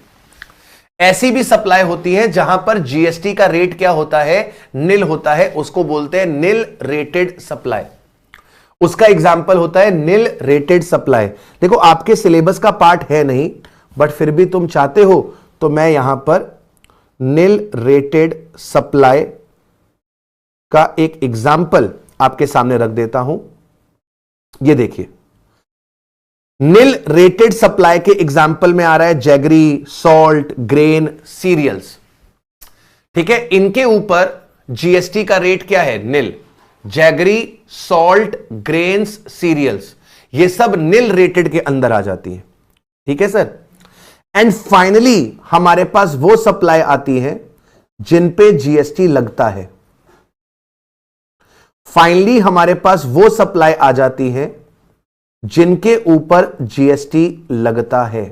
ऐसी भी सप्लाई होती है जहां पर जीएसटी का रेट क्या होता है, निल होता है, उसको बोलते हैं निल रेटेड सप्लाई। उसका एग्जाम्पल होता है निल रेटेड सप्लाई। देखो आपके सिलेबस का पार्ट है नहीं, बट फिर भी तुम चाहते हो तो मैं यहां पर निल रेटेड सप्लाई का एक एग्जाम्पल आपके सामने रख देता हूं। ये देखिए, निल रेटेड सप्लाई के एग्जाम्पल में आ रहा है जैगरी, सॉल्ट, ग्रेन, सीरियल्स, ठीक है। इनके ऊपर जीएसटी का रेट क्या है? निल। जैगरी, सॉल्ट, ग्रेन्स, सीरियल्स, ये सब निल रेटेड के अंदर आ जाती है, ठीक है सर। एंड फाइनली हमारे पास वो सप्लाई आती है जिन पे जीएसटी लगता है। फाइनली हमारे पास वो सप्लाई आ जाती है जिनके ऊपर जीएसटी लगता है।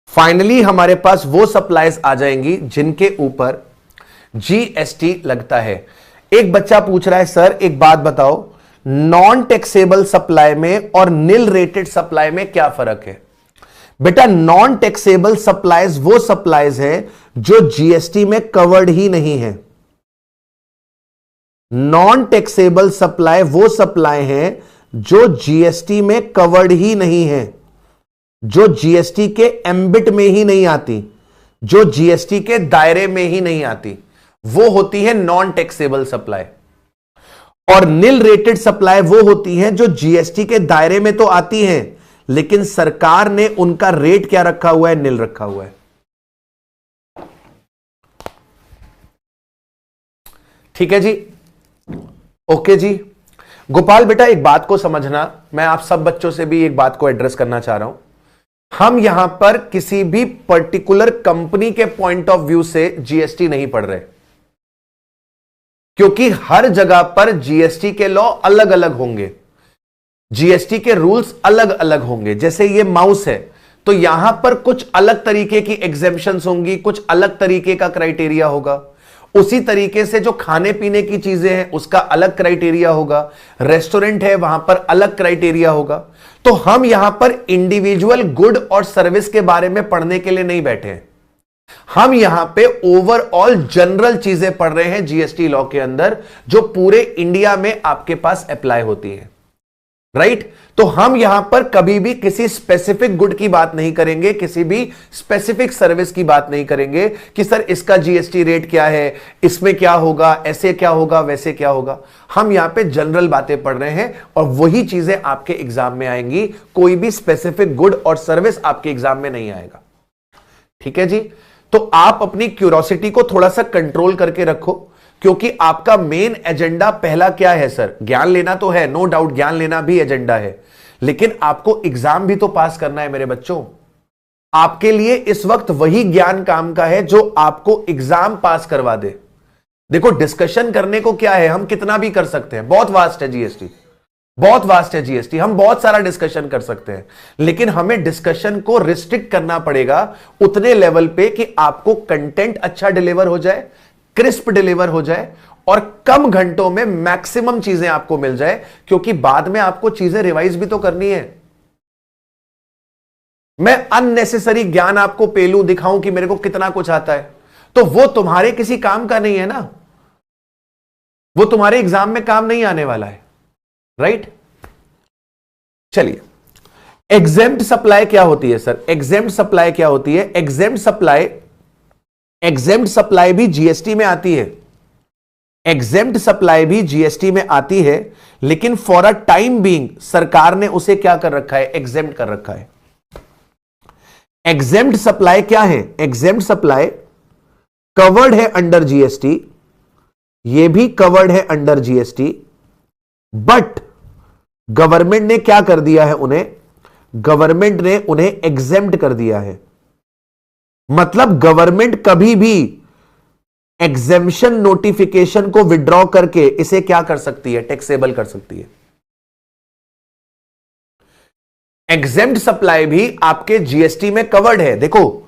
फाइनली हमारे पास वो सप्लाईज आ जाएंगी जिनके ऊपर जीएसटी लगता है। एक बच्चा पूछ रहा है सर एक बात बताओ, नॉन टैक्सेबल सप्लाई में और निल रेटेड सप्लाई में क्या फर्क है? बेटा नॉन टैक्सेबल सप्लाईज वो सप्लाईज है जो जीएसटी में कवर्ड ही नहीं है। नॉन टैक्सेबल सप्लाई वो सप्लाई है जो जीएसटी में कवर्ड ही नहीं है, जो जीएसटी के एम्बिट में ही नहीं आती, जो जीएसटी के दायरे में ही नहीं आती, वो होती है नॉन टैक्सेबल सप्लाई। और निल रेटेड सप्लाई वो होती है जो जीएसटी के दायरे में तो आती हैं, लेकिन सरकार ने उनका रेट क्या रखा हुआ है? निल रखा हुआ है। ठीक है जी, ओके जी। गोपाल बेटा एक बात को समझना, मैं आप सब बच्चों से भी एक बात को एड्रेस करना चाह रहा हूं। हम यहां पर किसी भी पर्टिकुलर कंपनी के पॉइंट ऑफ व्यू से जीएसटी नहीं पढ़ रहे, क्योंकि हर जगह पर जीएसटी के लॉ अलग अलग होंगे, जीएसटी के रूल्स अलग अलग होंगे। जैसे ये माउस है तो यहां पर कुछ अलग तरीके की एग्जेम्पशंस होंगी, कुछ अलग तरीके का क्राइटेरिया होगा। उसी तरीके से जो खाने पीने की चीजें हैं उसका अलग क्राइटेरिया होगा, रेस्टोरेंट है वहां पर अलग क्राइटेरिया होगा। तो हम यहां पर इंडिविजुअल गुड और सर्विस के बारे में पढ़ने के लिए नहीं बैठे हैं, हम यहां पे ओवरऑल जनरल चीजें पढ़ रहे हैं जीएसटी लॉ के अंदर, जो पूरे इंडिया में आपके पास अप्लाई होती है। राइट? तो हम यहां पर कभी भी किसी स्पेसिफिक गुड की बात नहीं करेंगे, किसी भी स्पेसिफिक सर्विस की बात नहीं करेंगे कि सर इसका जीएसटी रेट क्या है, इसमें क्या होगा, ऐसे क्या होगा, वैसे क्या होगा। हम यहां पे जनरल बातें पढ़ रहे हैं और वही चीजें आपके एग्जाम में आएंगी। कोई भी स्पेसिफिक गुड और सर्विस आपके एग्जाम में नहीं आएगा। ठीक है जी? तो आप अपनी क्यूरोसिटी को थोड़ा सा कंट्रोल करके रखो, क्योंकि आपका मेन एजेंडा पहला क्या है सर? ज्ञान लेना तो है, नो डाउट ज्ञान लेना भी एजेंडा है, लेकिन आपको एग्जाम भी तो पास करना है मेरे बच्चों। आपके लिए इस वक्त वही ज्ञान काम का है जो आपको एग्जाम पास करवा दे। देखो, डिस्कशन करने को क्या है, हम कितना भी कर सकते हैं, बहुत वास्ट है जीएसटी, बहुत वास्ट है जीएसटी, हम बहुत सारा डिस्कशन कर सकते हैं, लेकिन हमें डिस्कशन को रिस्ट्रिक्ट करना पड़ेगा उतने लेवल पे कि आपको कंटेंट अच्छा डिलीवर हो जाए, क्रिस्प डिलीवर हो जाए और कम घंटों में मैक्सिमम चीजें आपको मिल जाए, क्योंकि बाद में आपको चीजें रिवाइज भी तो करनी है। मैं अननेसेसरी ज्ञान आपको पेलू दिखाऊं कि मेरे को कितना कुछ आता है, तो वो तुम्हारे किसी काम का नहीं है ना, वो तुम्हारे एग्जाम में काम नहीं आने वाला है, राइट? चलिए, एग्जेम्प्ट सप्लाई क्या होती है सर? एग्जेम्प्ट सप्लाई क्या होती है? एग्जेम्प्ट सप्लाई भी जीएसटी में आती है। एग्जेम्प्ट सप्लाई भी जीएसटी में आती है, लेकिन फॉर अ टाइम बीइंग सरकार ने उसे क्या कर रखा है? एग्जेम्प्ट कर रखा है। एग्जेम्प्ट सप्लाई क्या है? एग्जेम्प्ट सप्लाई कवर्ड है अंडर जीएसटी, ये भी कवर्ड है अंडर जीएसटी, बट गवर्नमेंट ने क्या कर दिया है उन्हें? गवर्नमेंट ने उन्हें एग्जेम्प्ट कर दिया है। मतलब गवर्नमेंट कभी भी एग्जेम्पशन नोटिफिकेशन को विड्रॉ करके इसे क्या कर सकती है? टैक्सेबल कर सकती है। एग्जेम्प्ट सप्लाई भी आपके जीएसटी में कवर्ड है। देखो,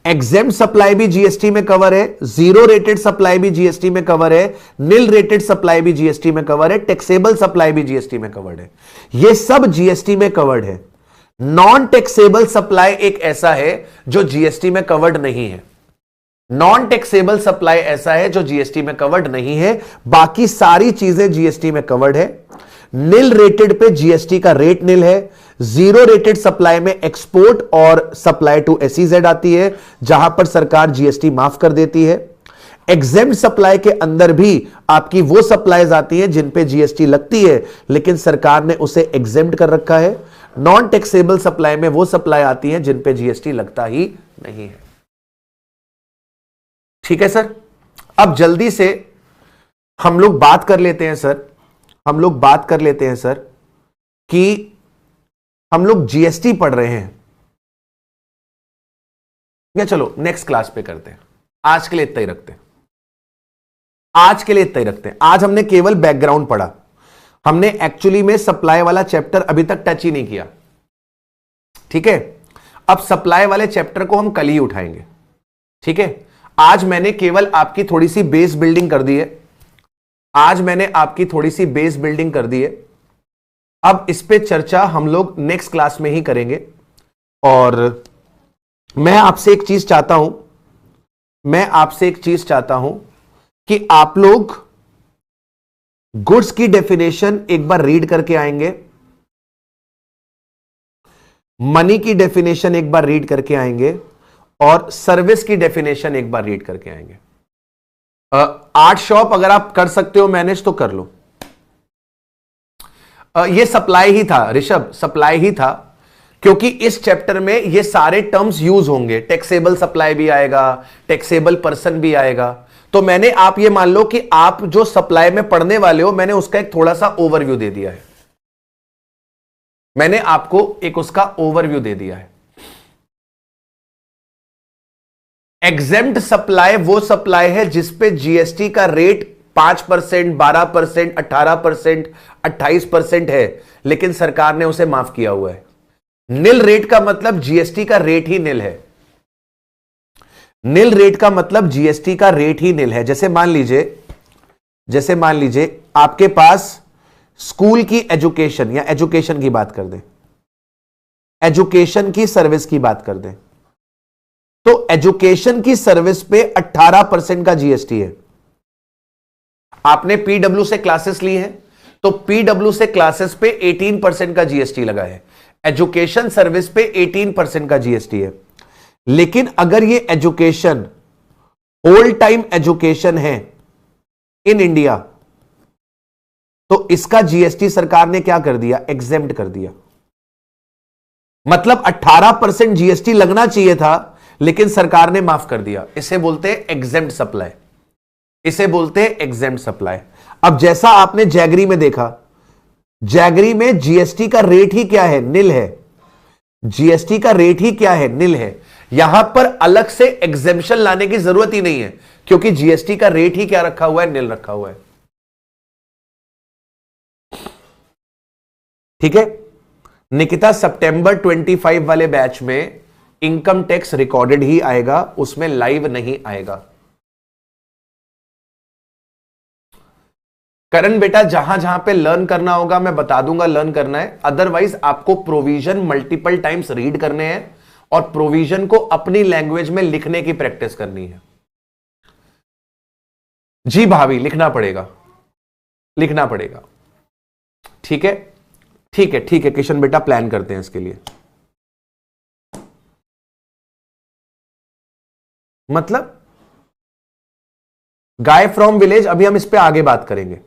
एग्जेम्प्ट सप्लाई भी जीएसटी में कवर है, जीरो रेटेड सप्लाई भी जीएसटी में कवर है, निल रेटेड सप्लाई भी जीएसटी में कवर है, टैक्सेबल सप्लाई भी जीएसटी में कवर्ड है। ये सब जीएसटी में कवर्ड है। नॉन टैक्सेबल सप्लाई एक ऐसा है जो जीएसटी में कवर्ड नहीं है। नॉन टैक्सेबल सप्लाई ऐसा है जो जीएसटी में कवर्ड नहीं है, बाकी सारी चीजें जीएसटी में कवर्ड है। निल रेटेड पे जीएसटी का रेट निल है। जीरो रेटेड सप्लाई में एक्सपोर्ट और सप्लाई टू एसईजेड आती है, जहां पर सरकार जीएसटी माफ कर देती है। एग्जेम्प्ट सप्लाई के अंदर भी आपकी वो सप्लाईज आती हैं जिन पे जीएसटी लगती है, लेकिन सरकार ने उसे एग्जेम्प्ट कर रखा है। नॉन टैक्सेबल सप्लाई में वो सप्लाई आती है जिन पे जीएसटी लगता ही नहीं है। ठीक है सर? अब जल्दी से हम लोग बात कर लेते हैं सर, हम लोग बात कर लेते हैं सर कि हम लोग जीएसटी पढ़ रहे हैं या चलो नेक्स्ट क्लास पे करते हैं। आज के लिए इतना ही रखते हैं, आज के लिए इतना ही रखते हैं। आज हमने केवल बैकग्राउंड पढ़ा, हमने एक्चुअली में सप्लाई वाला चैप्टर अभी तक टच ही नहीं किया। ठीक है? अब सप्लाई वाले चैप्टर को हम कल ही उठाएंगे। ठीक है? आज मैंने केवल आपकी थोड़ी सी बेस बिल्डिंग कर दी है, आज मैंने आपकी थोड़ी सी बेस बिल्डिंग कर दी है। अब इस पे चर्चा हम लोग नेक्स्ट क्लास में ही करेंगे। और मैं आपसे एक चीज चाहता हूं, मैं आपसे एक चीज चाहता हूं कि आप लोग गुड्स की डेफिनेशन एक बार रीड करके आएंगे, मनी की डेफिनेशन एक बार रीड करके आएंगे और सर्विस की डेफिनेशन एक बार रीड करके आएंगे। आर्ट शॉप अगर आप कर सकते हो मैनेज तो कर लो। ये सप्लाई ही था ऋषभ, सप्लाई ही था, क्योंकि इस चैप्टर में ये सारे टर्म्स यूज होंगे। टैक्सेबल सप्लाई भी आएगा, टैक्सेबल पर्सन भी आएगा। तो मैंने, आप ये मान लो कि आप जो सप्लाई में पढ़ने वाले हो, मैंने उसका एक थोड़ा सा ओवरव्यू दे दिया है। मैंने आपको एक उसका ओवरव्यू दे दिया है। एग्जेम्प्ट सप्लाई वो सप्लाई है जिसपे जीएसटी का रेट 5%, 12%, 18%, 28% है, लेकिन सरकार ने उसे माफ किया हुआ है। निल रेट का मतलब जीएसटी का रेट ही निल है। निल रेट का मतलब जीएसटी का रेट ही निल है। जैसे मान लीजिए आपके पास स्कूल की एजुकेशन, या एजुकेशन की बात कर दें, एजुकेशन की सर्विस की बात कर दें, तो एजुकेशन की सर्विस पे 18% का जीएसटी है। आपने पीडब्ल्यू से क्लासेस ली हैं तो पीडब्ल्यू से क्लासेस पे 18% का जीएसटी लगा है, एजुकेशन सर्विस पे 18% का जीएसटी है। लेकिन अगर ये एजुकेशन होल टाइम एजुकेशन है इन इंडिया, तो इसका जीएसटी सरकार ने क्या कर दिया, एग्जेम्प्ट कर दिया। मतलब 18% जीएसटी लगना चाहिए था, लेकिन सरकार ने माफ कर दिया। इसे बोलते हैं एग्जेम्प्ट सप्लाई, इसे बोलते हैं एग्जेम्प्ट सप्लाई। अब जैसा आपने जैगरी में देखा, जैगरी में जीएसटी का रेट ही क्या है, निल है। जीएसटी का रेट ही क्या है, निल है। यहां पर अलग से एग्जेम्पशन लाने की जरूरत ही नहीं है, क्योंकि जीएसटी का रेट ही क्या रखा हुआ है, निल रखा हुआ है। ठीक है निकिता, सितंबर 25 वाले बैच में इनकम टैक्स रिकॉर्डेड ही आएगा, उसमें लाइव नहीं आएगा। करण बेटा, जहां जहां पे लर्न करना होगा मैं बता दूंगा, लर्न करना है। अदरवाइज आपको प्रोविजन मल्टीपल टाइम्स रीड करने हैं और प्रोविजन को अपनी लैंग्वेज में लिखने की प्रैक्टिस करनी है। जी भाभी, लिखना पड़ेगा, लिखना पड़ेगा। ठीक है, ठीक है, ठीक है किशन बेटा, प्लान करते हैं इसके लिए। मतलब गाय फ्रॉम विलेज, अभी हम इस पे आगे बात करेंगे।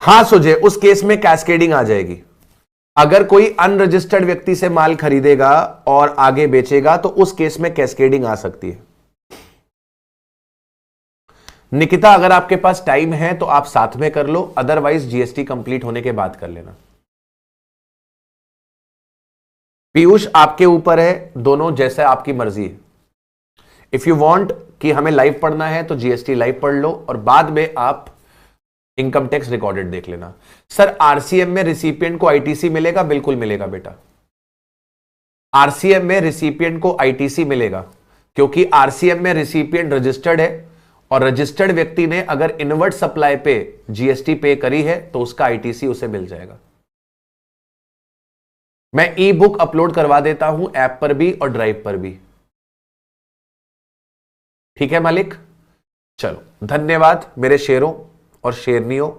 हां सुजय, उस केस में कैस्केडिंग आ जाएगी। अगर कोई अनरजिस्टर्ड व्यक्ति से माल खरीदेगा और आगे बेचेगा तो उस केस में कैस्केडिंग आ सकती है। निकिता, अगर आपके पास टाइम है तो आप साथ में कर लो, अदरवाइज जीएसटी कंप्लीट होने के बाद कर लेना। पीयूष, आपके ऊपर है, दोनों जैसा आपकी मर्जी है। इफ यू वांट कि हमें लाइव पढ़ना है तो जीएसटी लाइव पढ़ लो और बाद में आप इनकम टैक्स रिकॉर्डेड देख लेना। सर, आरसीएम में रिसिपिएंट को आईटीसी मिलेगा? बिल्कुल मिलेगा बेटा, आरसीएम में रिसिपिएंट को आईटीसी मिलेगा, क्योंकि आरसीएम में रिसिपिएंट रजिस्टर्ड है और रजिस्टर्ड व्यक्ति ने अगर इनवर्ट सप्लाई पे जीएसटी पे करी है तो उसका आईटीसी उसे मिल जाएगा। मैं ई बुक अपलोड करवा देता हूं ऐप पर भी और ड्राइव पर भी। ठीक है मालिक, चलो धन्यवाद मेरे शेरों और शेरनियों,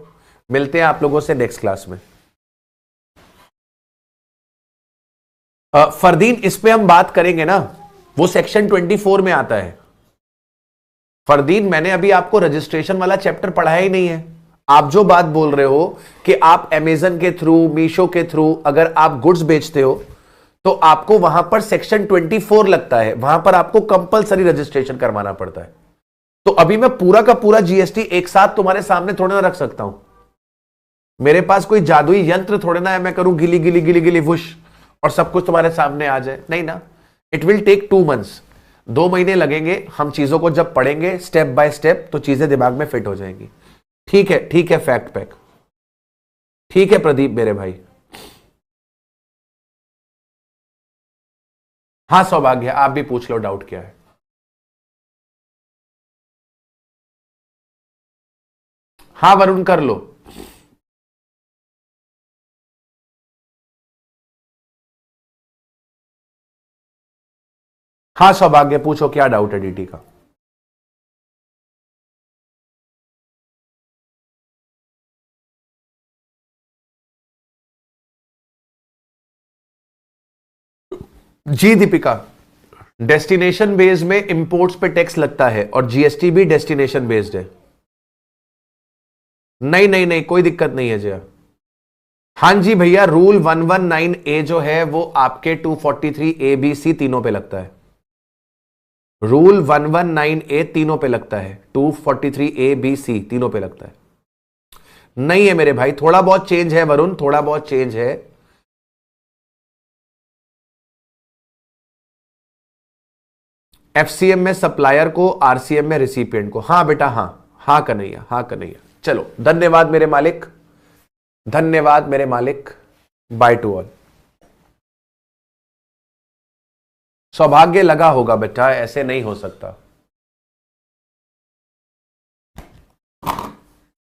मिलते हैं आप लोगों से नेक्स्ट क्लास में। फरदीन, इस पे हम बात करेंगे ना, वो सेक्शन 24 में आता है। फरदीन, मैंने अभी आपको रजिस्ट्रेशन वाला चैप्टर पढ़ाया ही नहीं है। आप जो बात बोल रहे हो कि आप अमेजन के थ्रू, मीशो के थ्रू अगर आप गुड्स बेचते हो तो आपको वहां पर सेक्शन 24 लगता है, वहां पर आपको कंपलसरी रजिस्ट्रेशन करवाना पड़ता है। तो अभी मैं पूरा का पूरा जीएसटी एक साथ तुम्हारे सामने थोड़े ना रख सकता हूं। मेरे पास कोई जादुई यंत्र थोड़े ना है, मैं करूं गिली गिली गिली गिली वुश और सब कुछ तुम्हारे सामने आ जाए, नहीं ना। इट विल टेक 2 months, 2 महीने लगेंगे। हम चीजों को जब पढ़ेंगे स्टेप बाय स्टेप तो चीजें दिमाग में फिट हो जाएंगी। ठीक है, ठीक है फैक्ट पैक, ठीक है प्रदीप मेरे भाई। हां सौभाग्य, आप भी पूछ लो, डाउट क्या है। हां वरुण, कर लो। हां सौभाग्य, पूछो क्या डाउट है डीटी का। जी दीपिका, डेस्टिनेशन बेस्ड में इंपोर्ट्स पे टैक्स लगता है और जीएसटी भी डेस्टिनेशन बेस्ड है। नहीं नहीं नहीं, कोई दिक्कत नहीं है जया। हां जी भैया, रूल 119A जो है वो आपके 243A B C तीनों पे लगता है। रूल 119A तीनों पे लगता है, 243A B C तीनों पे लगता है। नहीं है मेरे भाई, थोड़ा बहुत चेंज है वरुण, थोड़ा बहुत चेंज है। एफसीएम में सप्लायर को, आरसीएम में रिसिपिएंट को। हां बेटा, हां हां कन्हैया, हां कन्हैया। चलो धन्यवाद मेरे मालिक, धन्यवाद मेरे मालिक। By two all. सौभाग्य लगा होगा बेटा, ऐसे नहीं हो सकता।